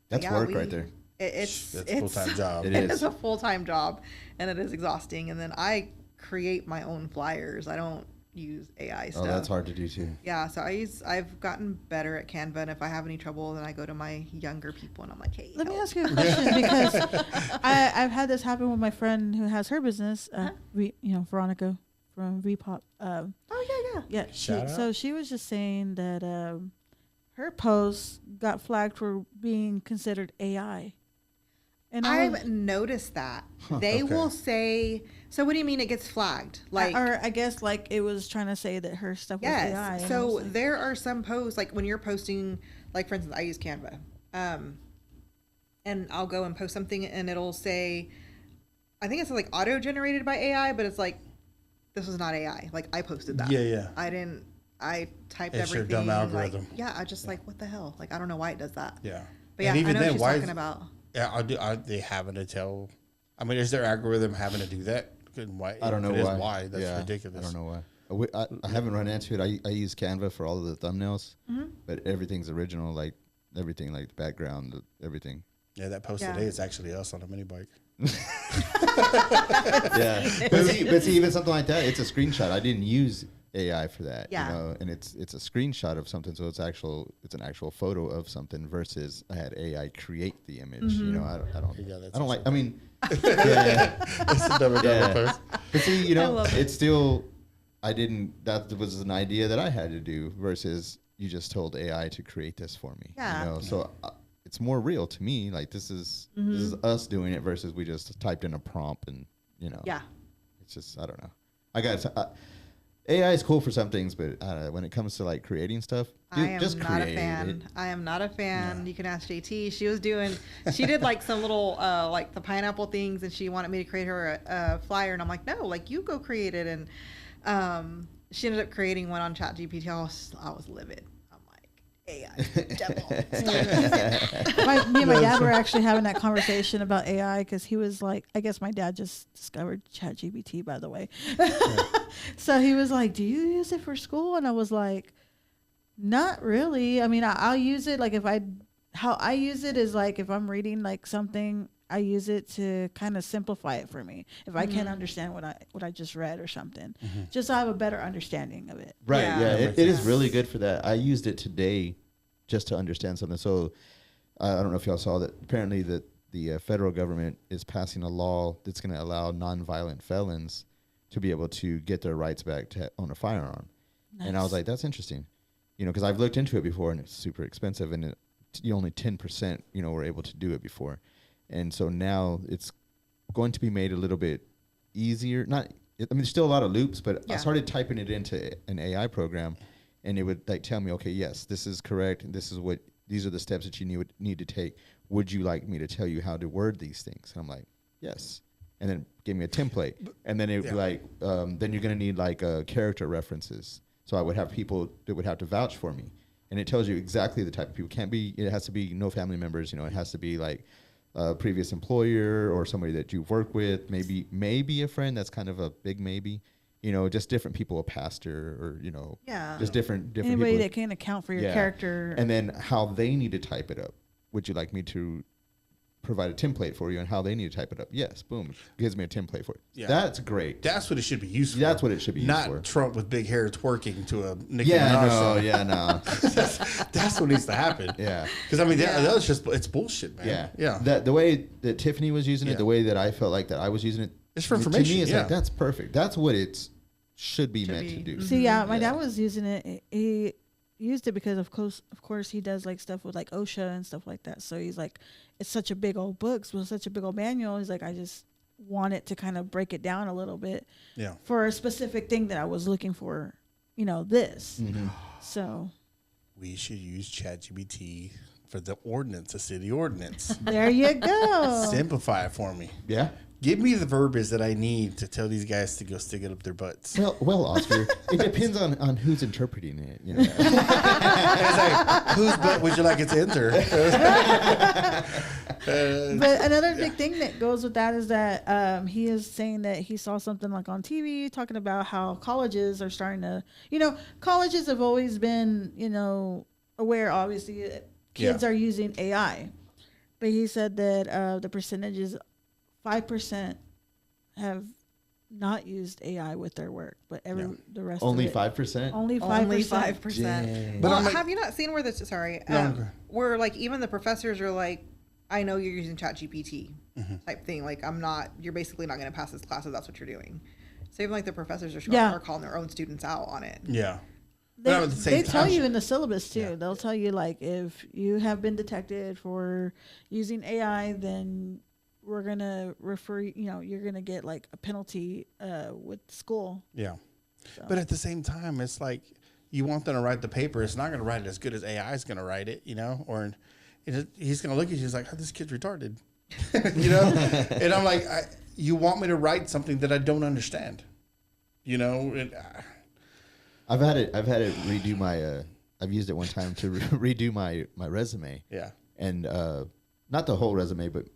that's work right there. It's a full-time job. It is a full-time job, and it is exhausting. And then I create my own flyers. I don't use AI stuff. Oh, that's hard to do too. Yeah, so I've gotten better at Canva, and if I have any trouble, then I go to my younger people, and I'm like, hey, Let me help. ask you a question because I've had this happen with my friend who has her business, Veronica from Repop. Oh, yeah. Yeah, Shout out. so she was just saying that her post got flagged for being considered AI. And I've noticed that. They will say, so what do you mean it gets flagged? Like, or I guess like it was trying to say that her stuff was AI. yes. and I So was like, there are some posts, like when you're posting, like for instance, I use Canva. And I'll go and post something and it'll say, I think it's like auto generated by AI, but it's like, this was not AI. Like I posted that. Yeah. I typed It's your everything. dumb algorithm. Like, I just like, what the hell? Like, I don't know why it does that. Yeah. But yeah, And even I know then, what she's why talking about. Yeah, are they having to tell? I mean, is their algorithm having to do that? Why? I don't know if it is, why. why? That's Yeah, ridiculous. I don't know why. I haven't run into it. I use Canva for all of the thumbnails, but everything's original, like everything, like the background, everything. Yeah, that post Yeah. today is actually us on a mini bike. Yeah, but see, even something like that, it's a screenshot. I didn't use AI for that, Yeah. you know, and it's a screenshot of something, so it's an actual photo of something versus I had AI create the image. You know, I don't Yeah, that's I don't like. I mean, It's a double Yeah. post. but see, you I know, love it. it's still. I didn't. That was an idea that I had to do versus you just told AI to create this for me. Yeah. You know, so it's more real to me. Like this is us doing it versus we just typed in a prompt and you know. Yeah. It's just I don't know. AI is cool for some things, but when it comes to like creating stuff, dude, I am just not create a fan. it. I am not a fan. You can ask JT. She did like some little like the pineapple things, and she wanted me to create her a flyer, and I'm like, no, like you go create it, and she ended up creating one on ChatGPT. I was livid. I'm like, AI, devil. me and my dad were actually having that conversation about AI because he was like, I guess my dad just discovered ChatGPT, by the way. So he was like, do you use it for school? And I was like, not really. I mean, I'll use it like how I use it is like if I'm reading like something, I use it to kind of simplify it for me. If I can't understand what I just read or something, just so I have a better understanding of it. Right. Yeah. Yeah. That It makes is sense. really good for that. I used it today just to understand something. So I don't know if y'all saw that. Apparently, the federal government is passing a law that's going to allow nonviolent felons to be able to get their rights back to own a firearm. And I was Nice. like, that's interesting, you know, because I've looked into it before and it's super expensive, and only 10%, you know, were able to do it before. And so now it's going to be made a little bit easier. I mean, there's still a lot of loops, but I Yeah. started typing it into an AI program, and it would like tell me, okay, yes, this is correct. And these are the steps that you need to take. Would you like me to tell you how to word these things? And I'm like, yes. And then give me a template. And then it would be like, then you're going to need like character references. So I would have people that would have to vouch for me. And it tells you exactly the type of people. It has to be no family members. You know, it has to be like a previous employer or somebody that you've worked with, maybe a friend. That's kind of a big maybe. You know, just different people, a pastor or, you know, Yeah. just different Anybody people. that can account for your Yeah. character. And then how they need to type it up. Would you like me to provide a template for you on how they need to type it up? Yes, boom, gives me a template for it. Yeah. That's great. That's what it should be used for. That's what it should be used Not for. Trump with big hair twerking to a Nicki Yeah, Minaj no, song. yeah, no. That's what needs to happen. Yeah. Because I mean, Yeah. that was just it's bullshit, man. Yeah. Yeah. The way that Tiffany was using Yeah. it, the way that I felt like that I was using it. It's for To information, me, it's yeah. like, that's perfect. That's what it should be meant to be. do. See, yeah, my Yeah. dad was using it. He used it because, of course, he does like stuff with like OSHA and stuff like that. So he's like, it's such a big old book, with such a big old manual. He's like, I just want it to kind of break it down a little bit Yeah. for a specific thing that I was looking for. You know, this. Mm-hmm. So We should use ChatGPT for the ordinance, the city ordinance. there you go. Simplify it for me. Yeah. Give me the verbiage that I need to tell these guys to go stick it up their butts. Well, Oscar, it depends on who's interpreting it. You know. And it's like, whose butt would you like it to enter? But another big thing that goes with that is that he is saying that he saw something like on TV talking about how colleges are starting to, colleges have always been, aware, obviously, that kids Yeah. are using AI. But he said that the percentage is 5% have not used AI with their work, but the rest Only of it, 5%. only 5%. Only 5%. Dang. But Well, I'm like- have you not seen where this? Sorry, where like even the professors are like, I know you're using ChatGPT type thing. Like I'm not. You're basically not going to pass this class if that's what you're doing. So even like the professors are calling their own students out on it. Yeah. They, But at the same tell time- you in the syllabus too. They'll tell you like if you have been detected for using AI, then we're gonna refer. You're gonna get like a penalty with school. Yeah. So. But at the same time, it's like you want them to write the paper. It's not going to write it as good as AI is going to write it, or he's going to look at you. He's like, oh, this kid's retarded, And I'm like, you want me to write something that I don't understand, I've had it redo my. I've used it one time to redo my resume. Yeah. And not the whole resume, but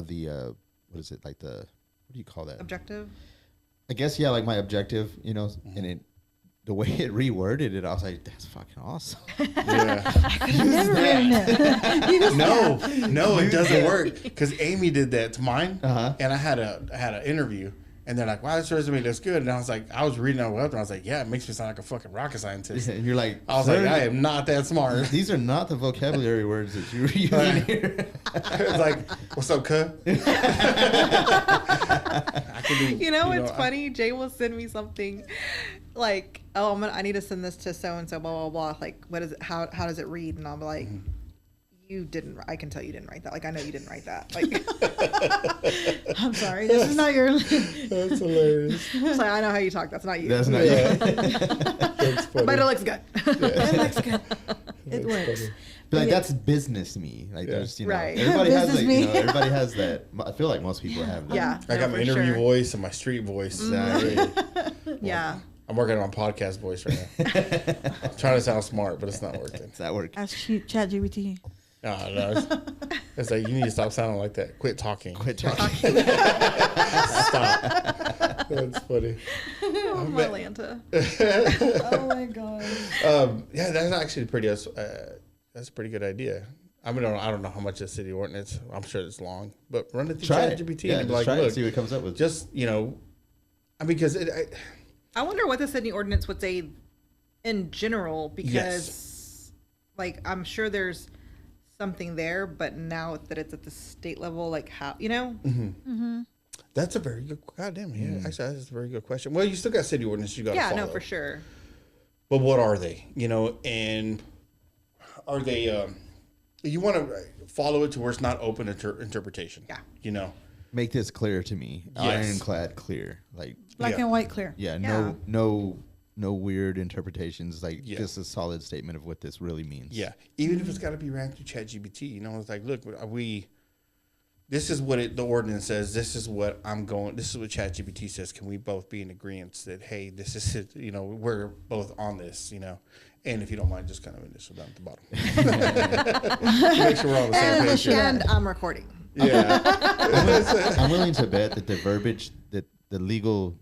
the what is it like the what do you call that? Objective. I guess like my objective, and the way it reworded it, I was like, that's fucking awesome. Yeah. I've never written it. No, it doesn't work because Amy did that to mine, Uh-huh. and I had an interview, and they're like, "Wow, this resume looks good," and I was like, I was reading on the web, and I was like, "Yeah, it makes me sound like a fucking rocket scientist." And you're like, I was "Sir, like, I am not that smart. these are not the vocabulary words that you're using here. It's like, what's up, cuh? I can do, It's funny. Jay will send me something like, "Oh, I need to send this to so and so, blah blah blah." Like, what is it? How does it read? And I'll be like, "You didn't. I can tell you didn't write that. Like, I know you didn't write that. Like, I'm sorry, this is not your. That's hilarious. it's like, I know how you talk. That's not you. That's not That's funny. But it looks good. It looks good. It works. But like Yeah. that's business me. Like there's Right. everybody has Business like me. everybody has that. I feel like most people have that. Yeah. I got no, my for interview sure. voice and my street voice. Exactly. Yeah. I'm working on podcast voice right now. I'm trying to sound smart, but it's not working. Does that work? Ask ChatGPT. No, it's like you need to stop sounding like that. Quit talking. Quit talking. Stop. That's funny. Oh, my Lanta. Oh my god. Yeah, that's actually pretty. That's a pretty good idea. I mean, I don't know how much is city ordinance. I'm sure it's long, but run it through Try it. ChatGPT Yeah, and be just like, try it and look, see what it comes up with. just because I wonder what the Sydney ordinance would say in general, because like I'm sure there's something there, but now that it's at the state level, like how that's a very good. Goddamn, yeah. Actually, that's a very good question. Well, you still got city ordinance. You got yeah, follow. no, for sure. But what are they? And are they? You want to follow it to where it's not open interpretation. Yeah. Make this clear to me. Yes. Ironclad clear. Like Black and white clear. no weird interpretations. Like Yeah. just a solid statement of what this really means. Yeah, even if it's got to be ran through ChatGPT, it's like, look, this is what the ordinance says. This is what I'm going. This is what ChatGPT says. Can we both be in agreement that hey, this is it? We're both on this. And if you don't mind, just kind of initial down at the bottom. Make sure we're all on the same page. And I'm recording. Yeah, I'm willing to bet that the verbiage, that the legal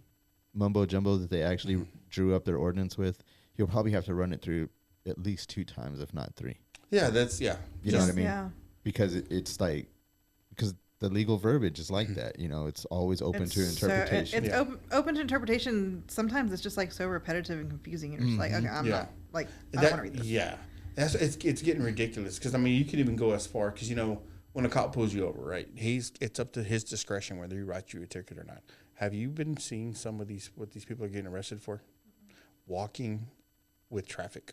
mumbo jumbo that they actually drew up their ordinance with, you'll probably have to run it through at least 2 times, if not 3. yeah, You know what I mean? Yeah. Because it's like, because the legal verbiage is like that. It's always open to interpretation. It's open to interpretation. Sometimes it's just like so repetitive and confusing. You're just like, okay, I'm not like I don't want to read this. Yeah, it's getting ridiculous because you can even go as far because when a cop pulls you over, right? It's up to his discretion whether he writes you a ticket or not. Have you been seeing some of what these people are getting arrested for? Walking with traffic.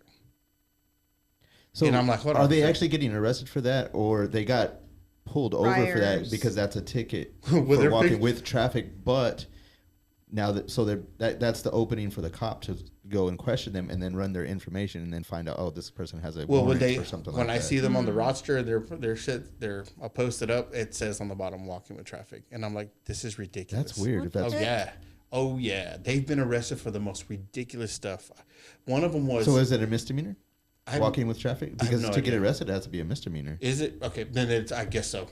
So and I'm like, hold on, are they actually getting arrested for that, or they got pulled over for that Rioters. because that's a ticket With for their walking pic- with traffic? But now that's the opening for the cop to go and question them and then run their information and then find out, oh, this person has a warrant or something like that. When I see them on the roster, they're posted up. It says on the bottom, walking with traffic, and I'm like, this is ridiculous. That's weird. If that's Oh yeah, they've been arrested for the most ridiculous stuff. One of them was. So is it a misdemeanor? Walking with traffic? Because no to get idea. arrested, it has to be a misdemeanor. Is it okay? Then I guess so.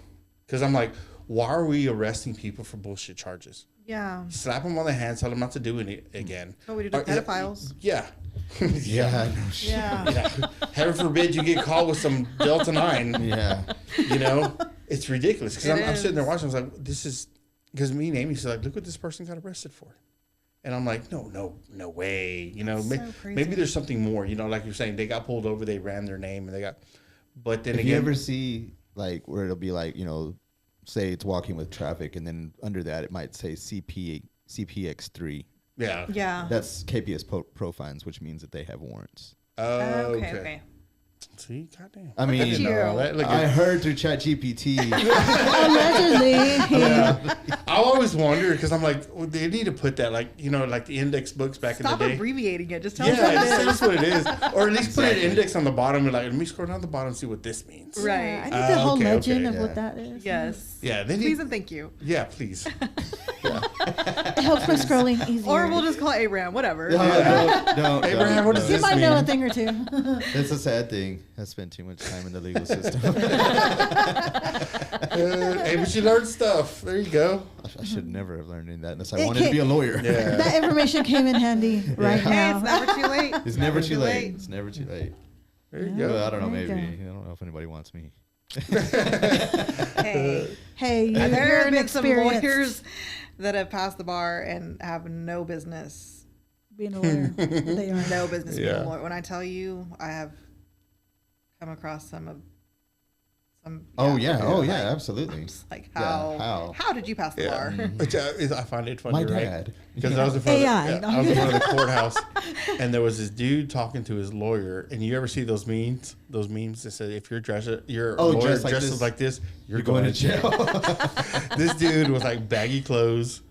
Because I'm like, why are we arresting people for bullshit charges? Yeah. Slap them on the hand, tell them not to do it again. What we do to pedophiles. Yeah. Yeah. Yeah. Heaven forbid you get caught with some Delta 9. Yeah. It's ridiculous. Because I'm It sitting there is. watching. I was like, this is because me and Amy said, like, look what this person got arrested for. And I'm like, no way. You know, That's so crazy. maybe there's something more. You know, like you're saying, they got pulled over, they ran their name, and they got. But then If again, you ever see like where it'll be like, you know, say it's walking with traffic, and then under that it might say CPX3. yeah, Yeah. That's KPS pro fines, which means that they have warrants. Okay. See, goddamn. I mean, at you. I heard through ChatGPT. Allegedly. Yeah. I always wonder because I'm like, well, they need to put that like like the index books back Stop in the day. abbreviating it. Just tell Yeah, us what just it tell is. us what it is, or at least put an index on the bottom and like, let me scroll down the bottom and see what this means. Right. Yeah, I need the whole okay, legend okay. of what that is. Yes. Yeah, they Please need. and thank you. Yeah, please. It helps my scrolling easier. Or we'll just call it Abraham. Whatever. Don't. Abraham, what does You this might know a mean? thing or two. It's a sad thing. I spent too much time in the legal system. Hey, but you learned stuff. There you go. I should never have learned any of that unless I It wanted to can't- be a lawyer. Yeah. That information came in handy right Hey, now. it's never too late. It's never too late. It's never too late. There you Yeah. go. Well, I don't know. There you Maybe I don't know if anybody wants me. Hey. Hey, There you're have an been some experienced lawyers that have passed the bar and have no business, being a lawyer. They are. no business being Yeah. a lawyer. When I tell you, I have come across some. Oh yeah. Oh like, yeah. Absolutely. just like Yeah, how did you pass the Yeah. bar? Which I find it funny, My right? dad. Because I was in front AI. of I was in front of the courthouse, and there was this dude talking to his lawyer. And you ever see those memes? Those memes that say if you're a lawyer dressed dressed like this, like this, you're You're going to jail. This dude was like baggy clothes,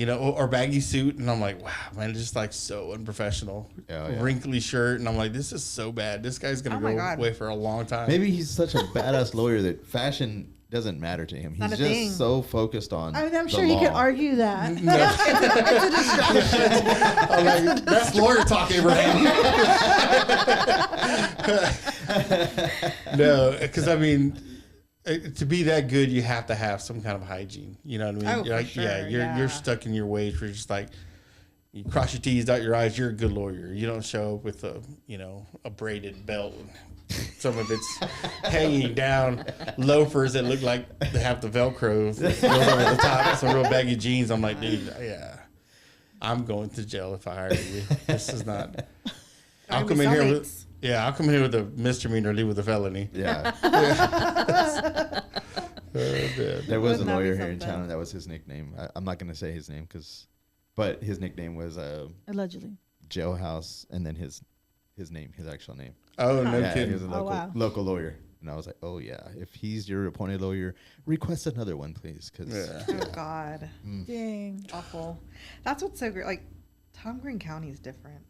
or baggy suit, and I'm like, wow, man, just like so unprofessional. Yeah. Wrinkly shirt, and I'm like, this is so bad. This guy's gonna Oh my go God. away for a long time. Maybe he's such a badass lawyer that fashion doesn't matter to him. He's Not a just thing. so focused on. I mean, I'm the sure he could law. argue that. I'm like, that's lawyer talk, Abraham. No, because I mean, to be that good, you have to have some kind of hygiene. You know what I mean? Oh, You're for like, sure, you're yeah. stuck in your ways where you're just like, you cross your T's, dot your I's. You're a good lawyer. You don't show up with a braided belt. Some of it's hanging down, loafers that look like they have the Velcro that goes over the top, some real baggy jeans. I'm like, dude, yeah, I'm going to jail if I hire you. This is not. I'll come in here with I'll come in here with a misdemeanor, leave with a felony. Yeah. Man. There was a Wouldn't that be lawyer here in something? town, and that was his nickname. I'm not going to say his name but his nickname was Allegedly. Jailhouse, and then his name, his actual name. Oh no Yeah, he kidding! was a wow. local lawyer, and I was like, oh yeah, if he's your appointed lawyer, request another one, please, because Yeah. Oh God, Dang. awful. That's what's so great. Like Tom Green County is different.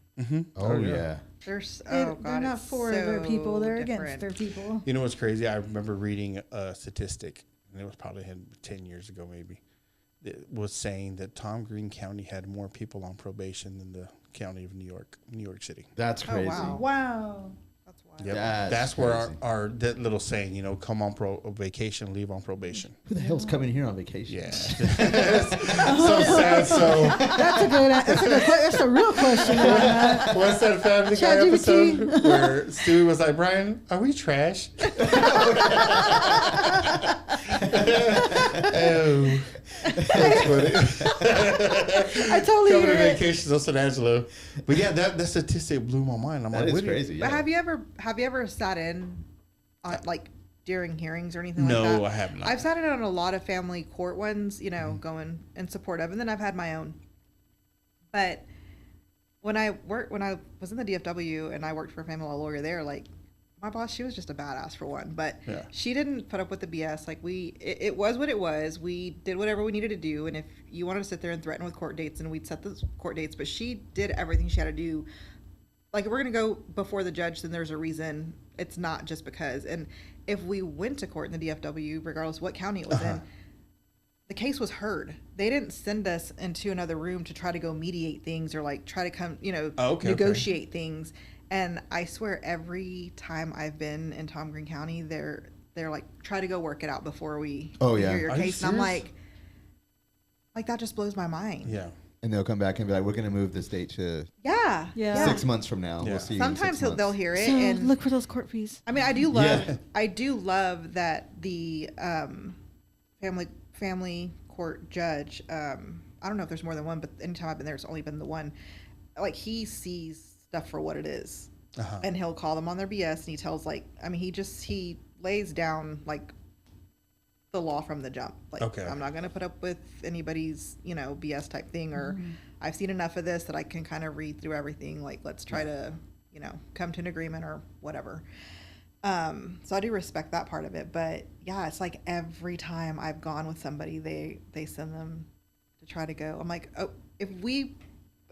oh yeah. There's They're not it's for their people. They're different. against their people. You know what's crazy? I remember reading a statistic, and it was probably 10 years ago, maybe. It was saying that Tom Green County had more people on probation than the county of New York City. That's crazy. wow. Wow. That's wild. Yep. That's That's where crazy. our that little saying, come on vacation, leave on probation. Who the hell's coming here on vacation? Yeah. So sad. So That's a good. That's a real question. what's that Family Guy ChatGPT. episode where Stewie was like, Brian, are we trash? Oh. That's funny. I totally Coming hear to it. vacations on San Angelo. But yeah, that statistic blew my mind. I'm That like, is what crazy. But Yeah. have you ever sat in on like during hearings or anything No, like that? I have not. I've sat in on a lot of family court ones, Mm-hmm. going in support of, and then I've had my own. But when I was in the DFW and I worked for a family law lawyer there, like my boss, she was just a badass for one, but Yeah. she didn't put up with the BS. Like it was what it was. We did whatever we needed to do, and if you wanted to sit there and threaten with court dates, and we'd set the court dates, but she did everything she had to do. Like, if we're going to go before the judge, then there's a reason. It's not just because. And if we went to court in the DFW, regardless what county it was in, the case was heard. They didn't send us into another room to try to go mediate things or like try to come, Okay. negotiate things. And I swear every time I've been in Tom Green County, they're like, try to go work it out before we Oh, yeah. hear your Are you case. And I'm serious? like that just blows my mind. Yeah. And they'll come back and be like, we're going to move this date to Yeah. Yeah. 6 months from now. Yeah. We'll see you Sometimes in 6 they'll months. hear it So and look for those court fees. I mean, I do love Yeah. that the family court judge. I don't know if there's more than one, but anytime I've been there, it's only been the one. Like, he sees stuff for what it is. And he'll call them on their BS, and he tells, like, I mean, he lays down, like, the law from the jump. Like, I'm not going to put up with anybody's, you know, BS type thing, or I've seen enough of this that I can kind of read through everything. Like, let's try to, you know, come to an agreement or whatever. So I do respect that part of it. But yeah, it's like every time I've gone with somebody, they send them to try to go. I'm like, oh, if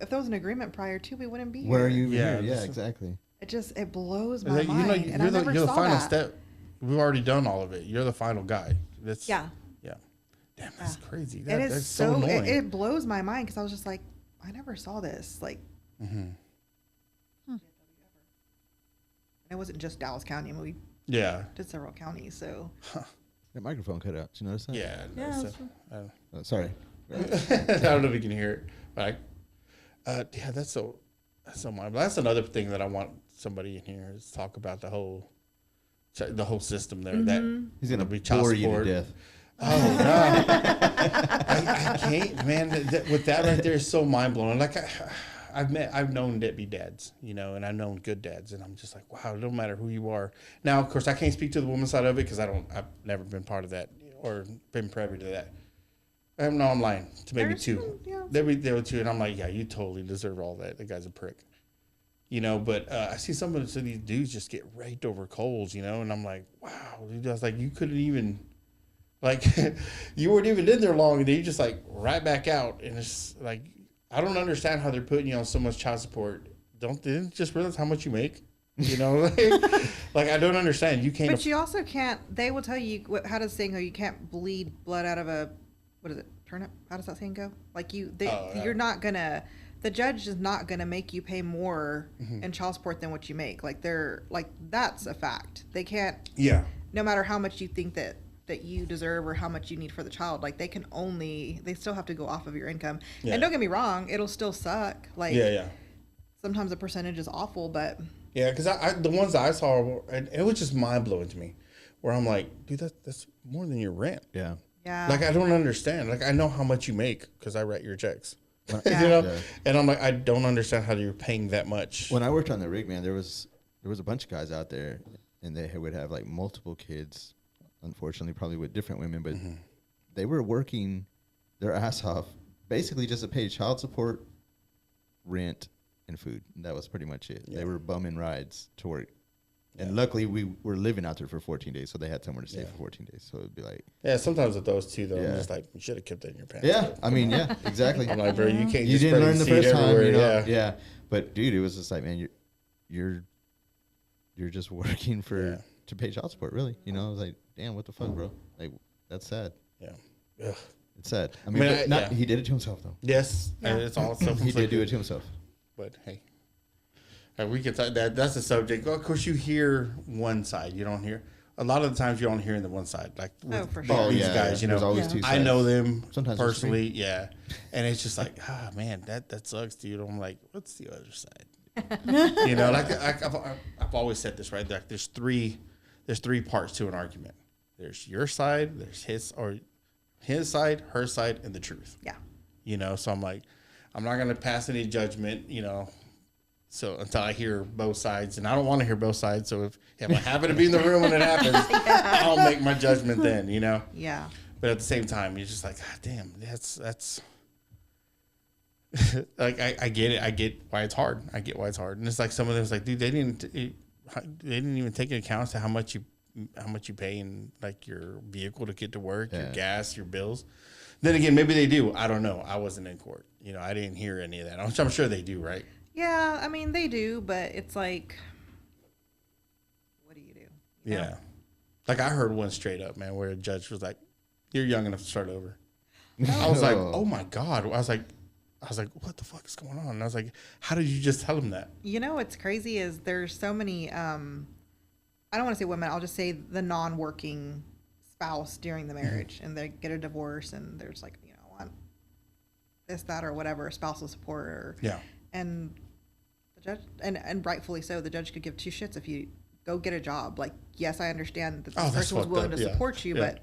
there was an agreement prior to, we wouldn't be here. Where are you here? Yeah, exactly. It blows my mind. You know, you're the final step. We've already done all of it. You're the final guy. Yeah. Damn, that's crazy. That's so annoying. It blows my mind because I was just like, I never saw this. Like, it wasn't just Dallas County. I mean, we did several counties. So that microphone cut out. Did you notice that? Yeah. Sorry. I don't know if you can hear it, but that's so mind. That's another thing that I want somebody in here is talk about the whole system there. That he's gonna be bore you to death. Oh no, I can't, man. With that right there is so mind blowing. Like I've known deadbeat dads, you know, and I've known good dads, and I'm just like, wow, it don't matter who you are. Now, of course, I can't speak to the woman's side of it because I've never been part of that or been privy to that. No, I'm lying. To maybe two. There were two, and I'm like, yeah, you totally deserve all that. The guy's a prick, you know. But I see some of these dudes just get raked over coals, you know, and I'm like, wow, dude. I was like, you couldn't even, like, you weren't even in there long, and you just like right back out, and it's like, I don't understand how they're putting you on so much child support. They didn't just realize how much you make, you know? Like I don't understand. You can't. But you also can't. They will tell you how does the saying go? You can't bleed blood out of a. What is it? Turnip? How does that saying go? Like you're not gonna. The judge is not gonna make you pay more in child support than what you make. Like that's a fact. They can't. Yeah. No matter how much you think that you deserve or how much you need for the child, like they still have to go off of your income. Yeah. And don't get me wrong, it'll still suck. Like sometimes the percentage is awful, but yeah, because the ones that I saw, it was just mind blowing to me. Where I'm like, dude, that's more than your rent. Yeah. Yeah. Like, I don't understand. Like, I know how much you make because I write your checks. You know? Yeah. And I'm like, I don't understand how you're paying that much. When I worked on the rig, man, there was a bunch of guys out there, and they would have, like, multiple kids, unfortunately, probably with different women, but they were working their ass off basically just to pay child support, rent, and food. And that was pretty much it. Yeah. They were bumming rides to work. And luckily, we were living out there for 14 days, so they had somewhere to stay for 14 days. So it'd be like... Yeah, sometimes with those two, though, I'm just like, you should have kept that in your pants. Yeah, I mean, yeah, exactly. I'm like, bro, you can't you just didn't learn the first time, you know? Yeah. But, dude, it was just like, man, you're just working to pay child support, really. You know, I was like, damn, what the fuck, bro? Like, that's sad. Yeah. Ugh. It's sad. I mean, he did it to himself, though. Yes, it's all self-inflicted. He did do it to himself. But, hey. We can talk that's the subject. Of course, you hear one side. You don't hear a lot of the times. You don't hear in the one side. Like with these guys, you know. Always two sides. I know them sometimes personally, and it's just like, man, that sucks, dude. I'm like, what's the other side? You know, like I've always said this, right? Like there's three parts to an argument. There's your side, there's his side, her side, and the truth. Yeah. You know, so I'm like, I'm not gonna pass any judgment. You know. So until I hear both sides, and I don't want to hear both sides. So if I happen to be in the room when it happens, I'll make my judgment then, you know? Yeah. But at the same time, you're just like, God damn, that's like, I get it. I get why it's hard. I get why it's hard. And it's like some of them was like, dude, they didn't even take into account to how much you pay in like your vehicle to get to work, your gas, your bills. Then again, maybe they do. I don't know. I wasn't in court. You know, I didn't hear any of that. I'm sure they do, right? Yeah, I mean, they do, but it's like, what do you do? You know? Like I heard one straight up, man, where a judge was like, you're young enough to start over. I was like, oh my God. I was like, what the fuck is going on? And I was like, how did you just tell him that? You know, what's crazy is there's so many, I don't want to say women, I'll just say the non-working spouse during the marriage, and they get a divorce, and there's like, you know, want this, that, or whatever, spousal support, or and the judge, and rightfully so, the judge could give two shits if you go get a job. Like, yes, I understand that this person was willing to support you, but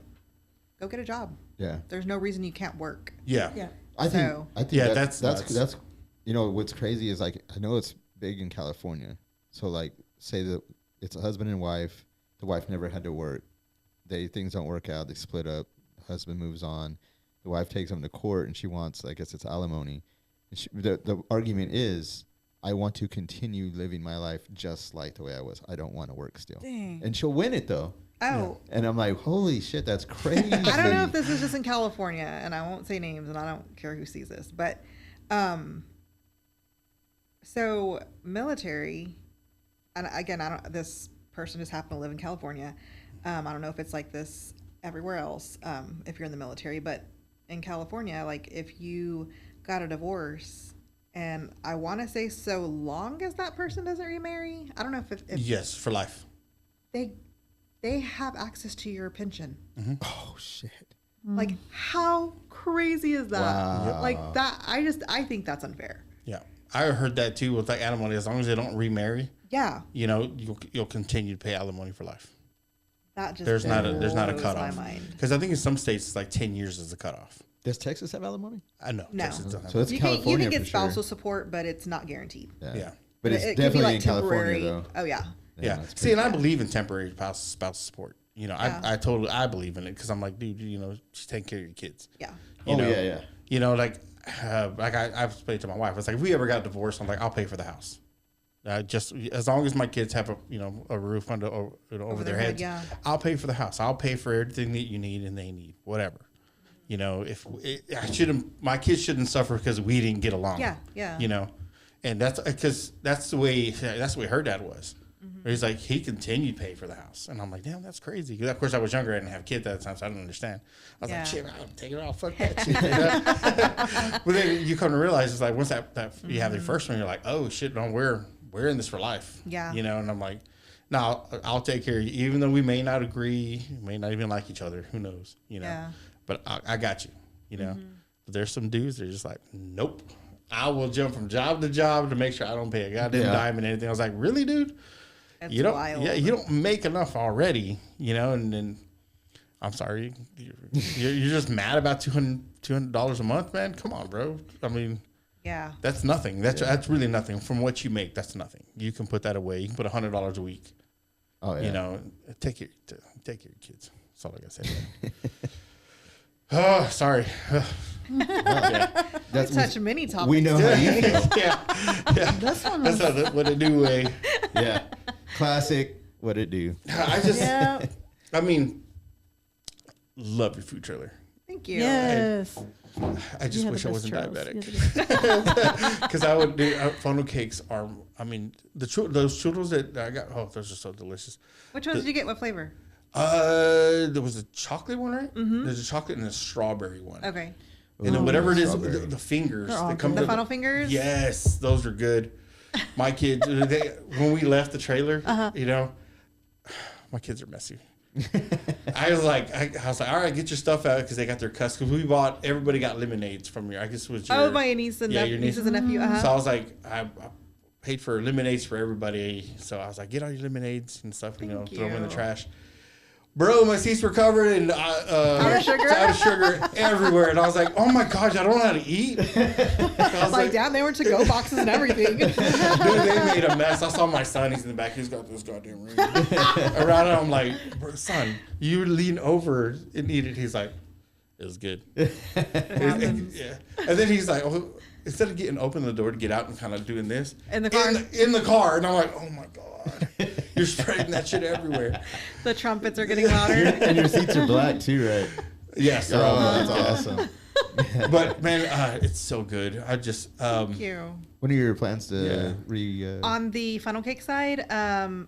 go get a job. Yeah. There's no reason you can't work. Yeah. I think Yeah, that's nuts. you know what's crazy is like I know it's big in California. So like say that it's a husband and wife. The wife never had to work. Things don't work out. They split up. Husband moves on. The wife takes him to court and she wants, I guess it's alimony. And the argument is, I want to continue living my life just like the way I was. I don't want to work still. Dang. And she'll win it though. Oh. And I'm like, holy shit, that's crazy. I don't know if this is just in California, and I won't say names, and I don't care who sees this, but so military, and again, this person just happened to live in California. I don't know if it's like this everywhere else, if you're in the military, but in California, like if you got a divorce, and I want to say so long as that person doesn't remarry, I don't know if yes, for life. They have access to your pension. Mm-hmm. Oh shit. Like how crazy is that? Wow. Like that I think that's unfair. Yeah, I heard that too with like alimony. As long as they don't remarry, Yeah. you know, you'll continue to pay alimony for life. That just There's not a blows cutoff. my mind. Because I think in some states it's like 10 years is the cutoff. Does Texas have alimony? I know. No. Texas doesn't have So it's You California can get for spousal sure. support, but it's not guaranteed. Yeah. But it's It could be, definitely like, in California temporary. though. Oh yeah. Yeah. that's See, and I crazy. believe in temporary spousal support. You know, Yeah. I believe in it because I'm like, dude, you know, just take care of your kids. Yeah. You know? yeah. You know, like I've explained to my wife, it's like, if we ever got divorced, I'm like, I'll pay for the house. Just as long as my kids have a roof over their heads, yeah. I'll pay for the house. I'll pay for everything that you need and they need, whatever. You know, my kids shouldn't suffer because we didn't get along. Yeah. Yeah. You know, and that's because that's the way her dad was. Mm-hmm. He's like, he continued to pay for the house. And I'm like, damn, that's crazy. Because of course I was younger. I didn't have kids at the time, so I didn't understand. I was like, shit, I'm taking it off. Fuck that shit. But then you come to realize it's like, once that you have the first one, you're like, oh shit, no, we're in this for life. Yeah. You know, and I'm like, no, I'll take care of you. Even though we may not agree, may not even like each other. Who knows? You know, Yeah. but I got you, you know. But there's some dudes, they're just like, nope. I will jump from job to job to make sure I don't pay a goddamn dime and anything. I was like, really, dude? It's You don't, wild. yeah, you don't make enough already, you know. And then, I'm sorry, you're just mad about $200 a month, man. Come on, bro. I mean, Yeah. that's nothing. That's really nothing from what you make. That's nothing. You can put that away. You can put $100 a week. Oh yeah. You know, take care of your kids. That's all I gotta say. Oh, sorry. That's Touch many topics. we know how you feel. yeah. This one That's was, what it do. Yeah. Classic. What it do? I just, yeah, I mean, love your food trailer. Thank you. yes. I just You had wish the I best wasn't churros. You diabetic. had the best- Because I would do funnel cakes are. I mean, those churros that I got. Oh, those are so delicious. Which ones did you get? What flavor? There was a chocolate one, right? Mm-hmm. There's a chocolate and a strawberry one. Okay. And then whatever it is, strawberry. the fingers They're all that come good. The funnel fingers? Yes, those are good. My kids, when we left the trailer, you know, my kids are messy. I was like, all right, get your stuff out because they got their cuss. Because everybody got lemonades from your. I guess it was your. Oh, my niece and your nieces and nephew. So I was like, I paid for lemonades for everybody. So I was like, get all your lemonades and stuff, throw them in the you. trash. Bro, my seats were covered in powdered sugar everywhere. And I was like, oh my gosh, I don't know how to eat. I was Like down there were to-go boxes and everything. dude, they made a mess. I saw my son. He's in the back. He's got this goddamn ring around it. I'm like, son, you lean over and eat it. He's like, it was good. Yeah. And then he's like, oh, instead of getting open the door to get out and kind of doing this In the car? in the car, and I'm like, oh my god, you're spreading that shit everywhere. The trumpets are getting louder. And your seats are black too, right? Yes, they're Oh, all that's black, yeah. awesome. But man, it's so good. I just Thank you. What are your plans to On the funnel cake side,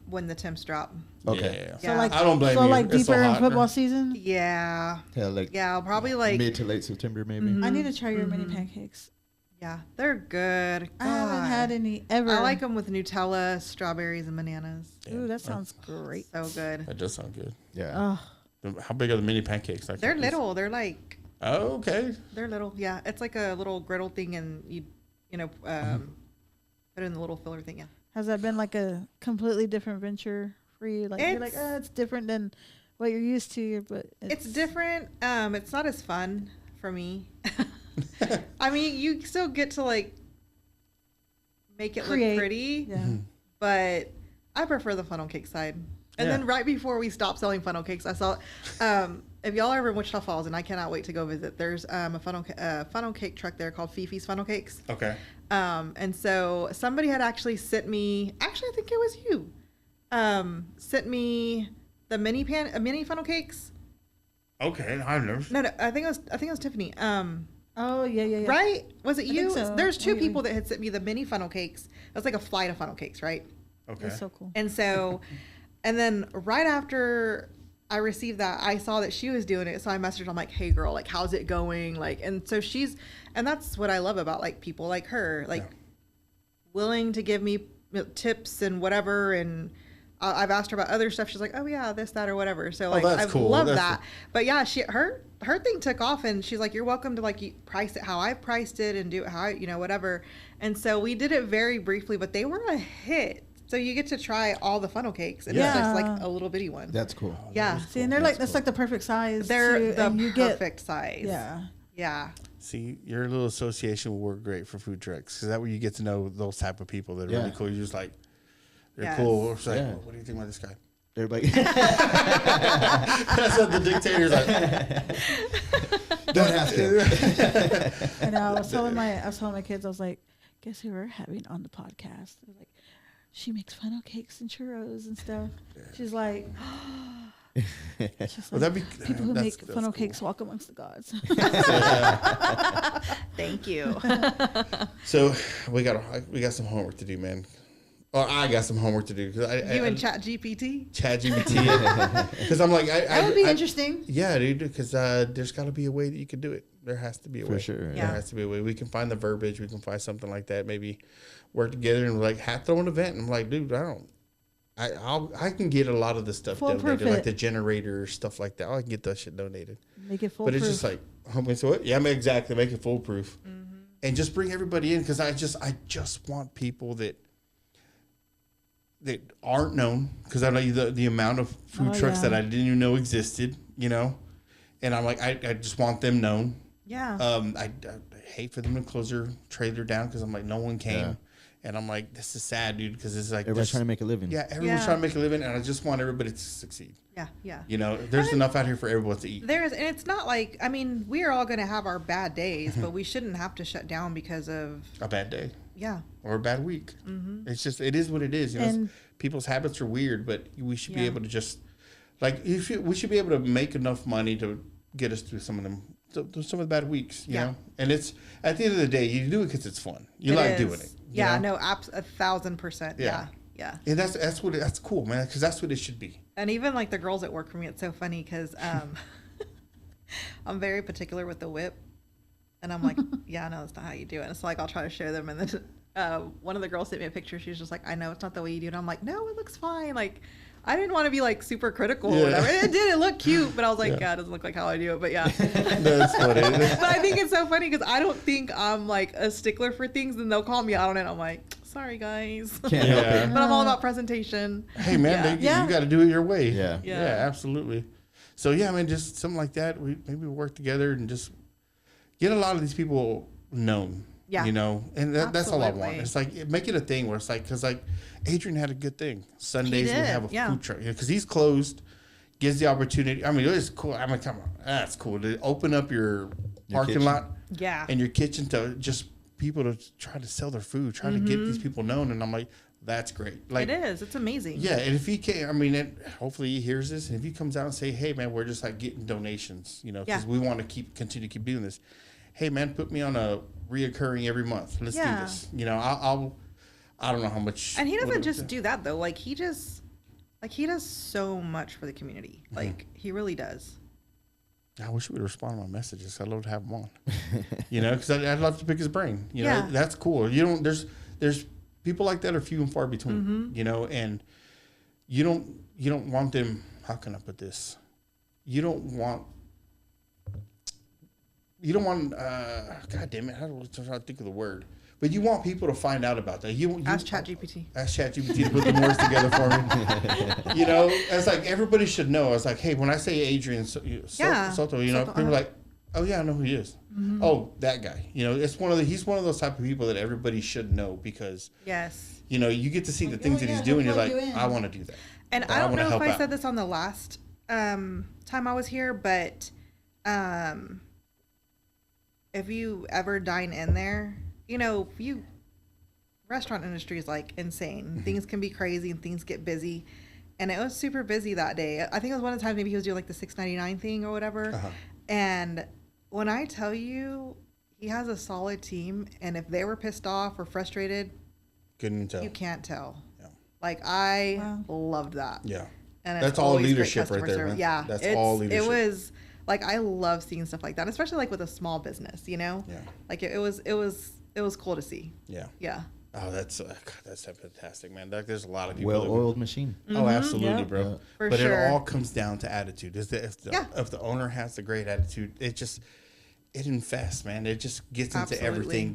when the temps drop. Okay. Yeah. So Yeah. like, I don't blame so you. like It's so deeper in hot. football season. Yeah. like Yeah, I'll probably like, mid to late September, maybe. I need to try your mini pancakes. yeah, they're good. I haven't had any ever. I like them with Nutella, strawberries, and bananas. Ooh, that sounds great. So good. That does sound good. Yeah. Oh, How big are the mini pancakes? Like They're little. They're like, Oh, okay. they're little. Yeah, it's like a little griddle thing, and you put it in the little filler thing. Yeah. has that been like a completely different venture for you? Like you're like, it's different than what you're used to, but It's different. It's not as fun for me. I mean, you still get to like make it look pretty, but I prefer the funnel cake side. And then right before we stopped selling funnel cakes, I saw, if y'all are ever in Wichita Falls, and I cannot wait to go visit, there's a funnel cake truck there called Fifi's Funnel Cakes. Okay. And so somebody had actually sent me, actually I think it was you, sent me the mini funnel cakes. Okay, I've never. No, I think it was Tiffany. Oh yeah. Right? Was it you? So. There's two people that had sent me the mini funnel cakes. It was like a flight of funnel cakes, right? Okay. That's so cool. And so, and then right after I received that, I saw that she was doing it. So I messaged her. I'm like, hey girl, like, how's it going? Like, and so and that's what I love about like people like her, like willing to give me tips and whatever. And I've asked her about other stuff. She's like, oh yeah, this, that, or whatever. So like, I cool. love that. But yeah, her thing took off, and she's like, you're welcome to like price it how I priced it and do it how I, whatever. And so we did it very briefly, but they were a hit. So you get to try all the funnel cakes, and it's just like a little bitty one. That's cool. Yeah. See, and they're like, that's like the perfect size. They're the perfect size. Yeah. Yeah. See, your little association will work great for food trucks, because that way you get to know those type of people that are really cool. You're just like, they're cool. It's like, well, what do you think about this guy? Everybody. That's what the dictator's like. Don't have to. And I was telling my kids, I was like, guess who we're having on the podcast? I was like, she makes funnel cakes and churros and stuff. She's like, Well, that'd be, people who make funnel cakes walk amongst the gods. Thank you. So we got some homework to do, man. Or I got some homework to do, because You and Chat GPT. Because I'm like, that would be interesting. Yeah, dude. Because there's got to be a way that you can do it. There has to be a way. For sure. There has to be a way. We can find the verbiage. We can find something like that. Maybe work together and like throw an event. And I'm like, dude, I can get a lot of the stuff donated, like the generator stuff like that. I can get that shit donated. Make it foolproof. But it's just like, so what? Yeah, exactly. Make it foolproof, and just bring everybody in, because I just want people that aren't known, because I know the amount of food trucks that I didn't even know existed, and I'm like, I just want them known. Yeah. I hate for them to close their trailer down, because I'm like, no one came. Yeah. And I'm like, this is sad, dude, because it's like everybody's trying to make a living. Yeah, everyone's trying to make a living, and I just want everybody to succeed. Yeah. There's enough out here for everyone to eat. There is, and it's not like, I mean, we are all going to have our bad days, but we shouldn't have to shut down because of a bad day. Yeah. Or a bad week. It's just, it is what it is. People's habits are weird, but we should be able to just, like, we should be able to make enough money to get us through some of them. Some of the bad weeks, you know, and it's at the end of the day, you do it because it's fun. You like doing it. Yeah, no, 1,000%. Yeah. And that's cool, man, because that's what it should be. And even like the girls that work for me, it's so funny because I'm very particular with the whip, and I'm like, yeah, I know that's not how you do it. And so like I'll try to show them, and then one of the girls sent me a picture. She was just like, I know it's not the way you do it. I'm like, no, it looks fine. Like, I didn't want to be like super critical or whatever. It did. It looked cute, but I was like, yeah, it doesn't look like how I do it. But yeah, that's funny. But I think it's so funny because I don't think I'm like a stickler for things, and they'll call me out on it. I'm like, sorry guys, can't help it. But I'm all about presentation. Hey man, you got to do it your way. Yeah, absolutely. So yeah, I mean, just something like that. Maybe work together and just get a lot of these people known. Yeah. And that's all I want. It's like, make it a thing where it's like, because like Adrian had a good thing. Sundays we'll have a food truck, because he's closed, gives the opportunity. I mean, it was cool. I mean, come on, that's cool to open up your parking lot, and your kitchen to just people to try to sell their food, try to get these people known. And I'm like, that's great. Like, it is. It's amazing. Yeah, and if he can, I mean, hopefully he hears this, and if he comes out and say, hey man, we're just like getting donations, because we want to continue to keep doing this. Hey man, put me on a reoccurring every month. Let's do this. I don't know how much. And he doesn't just do that though. Like he does so much for the community. Like he really does. I wish he would respond to my messages. I'd love to have him on. Because I'd love to pick his brain. That's cool. There's people like that are few and far between. And you don't want them. How can I put this? You don't want. God damn it! How do I try to think of the word? But you want people to find out about that. Ask ChatGPT. Ask ChatGPT to put the words together for me. It's like everybody should know. It's like, hey, when I say Adrian Soto, people are like, Oh yeah, I know who he is. Mm-hmm. Oh, that guy. You know, he's one of those type of people that everybody should know because yes, you know, you get to see the things that he's doing. You're like, I want to do that. And I don't know if I said this on the last time I was here, but if you ever dine in there, you know, restaurant industry is like insane. Mm-hmm. Things can be crazy and things get busy. And it was super busy that day. I think it was one of the times maybe he was doing like the $6.99 thing or whatever. Uh-huh. And when I tell you he has a solid team, and if they were pissed off or frustrated, couldn't tell. You can't tell. Yeah. Like I loved that. Yeah. And that's all leadership right there. Man. Yeah. That's all leadership. It was like I love seeing stuff like that, especially like with a small business, you know? Yeah. Like it was cool to see. Yeah. Yeah. Oh, that's fantastic, man. There's a lot of people. Well-oiled machine. Oh, absolutely, bro. Yeah. For but sure. It all comes down to attitude. If the owner has a great attitude, it infests, man. It just gets into everything.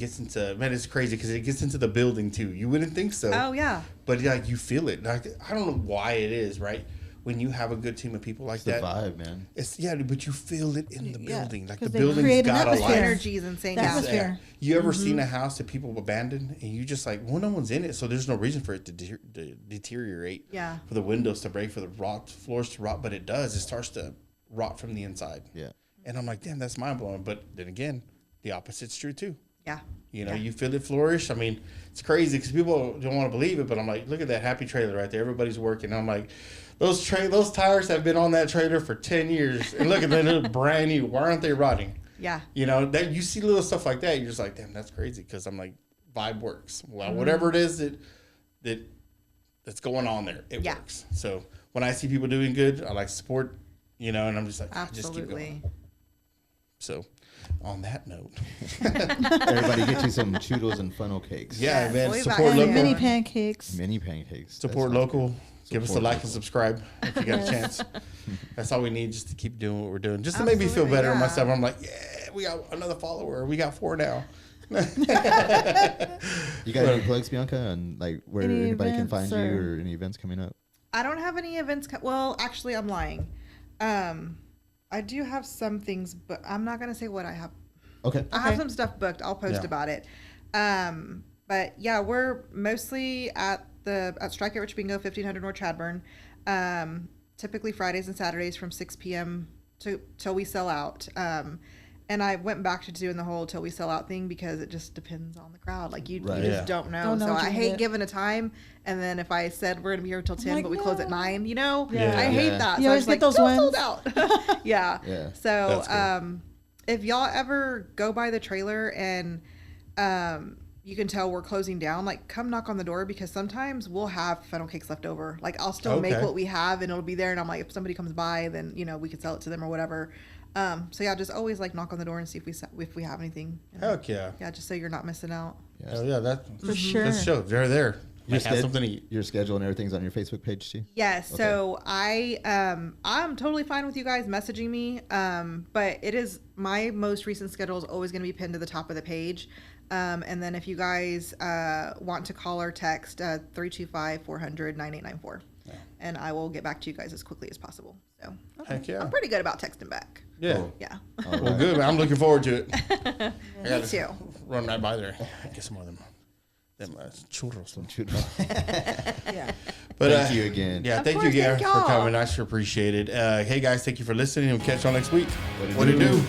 Man, it's crazy because it gets into the building too. You wouldn't think so. Oh yeah. But like you feel it. Like I don't know why it is, right? When you have a good team of people like that, the vibe, man. But you feel it in the building. Like the building's got a life. Energy is insane. Atmosphere. You ever seen a house that people abandoned and you just like, well, no one's in it, so there's no reason for it to deteriorate. Yeah. For the windows to break, for the floors to rot, but it does. It starts to rot from the inside. Yeah. And I'm like, damn, that's mind blowing. But then again, the opposite's true too. Yeah. You know, you feel it flourish. I mean, it's crazy because people don't want to believe it, but I'm like, look at that happy trailer right there. Everybody's working. I'm like, those tires have been on that trailer for 10 years. And look at them, they're brand new. Why aren't they rotting? Yeah. You know, that you see little stuff like that, you're just like, damn, that's crazy. Because I'm like, vibe works. Well, whatever it is that's going on there, it works. So when I see people doing good, I like support, you know, and I'm just like, just keep going. So on that note, everybody get you some churros and funnel cakes. Yeah, man. Support local. Mini pancakes. Support local. Give us a like and subscribe if you got a chance. That's all we need just to keep doing what we're doing. Just to make me feel better in myself. I'm like, yeah, we got another follower. We got 4 now. You got any plugs, Bianca, and like where anybody can find you or any events coming up? I don't have any events. Well, actually, I'm lying. I do have some things, but I'm not going to say what I have. Okay. I have some stuff booked. I'll post about it. But yeah, we're mostly at Strike at Rich Bingo, 1500 North Chadburn. Typically Fridays and Saturdays from 6 p.m. till we sell out. And I went back to doing the whole till we sell out thing because it just depends on the crowd. Like you just don't know. So I hate giving a time. And then if I said we're going to be here till 10, but we close at 9, you know, I hate that. You so always get those ones. Sold out. Yeah. So if y'all ever go by the trailer and you can tell we're closing down, like come knock on the door because sometimes we'll have funnel cakes left over. Like I'll still make what we have and it'll be there. And I'm like, if somebody comes by, then, you know, we could sell it to them or whatever. So yeah, just always like knock on the door and see if we have anything. Heck yeah. Yeah, just so you're not missing out. Yes. Oh yeah, that's for sure. Let's show they're there. You have something to eat. Your schedule and everything's on your Facebook page too. Yes. Okay. So I'm totally fine with you guys messaging me. But it is my most recent schedule is always going to be pinned to the top of the page. And then if you guys want to call or text 325-400-9894. Yeah. And I will get back to you guys as quickly as possible. So heck yeah. I'm pretty good about texting back. Yeah. Cool. Yeah. Well, good. I'm looking forward to it. Me too. Run right by there. Get some more of them churros. Yeah. But thank you again. Yeah, thank you again for coming. I sure appreciate it. Hey guys, thank you for listening. We'll catch y'all next week. What do you do?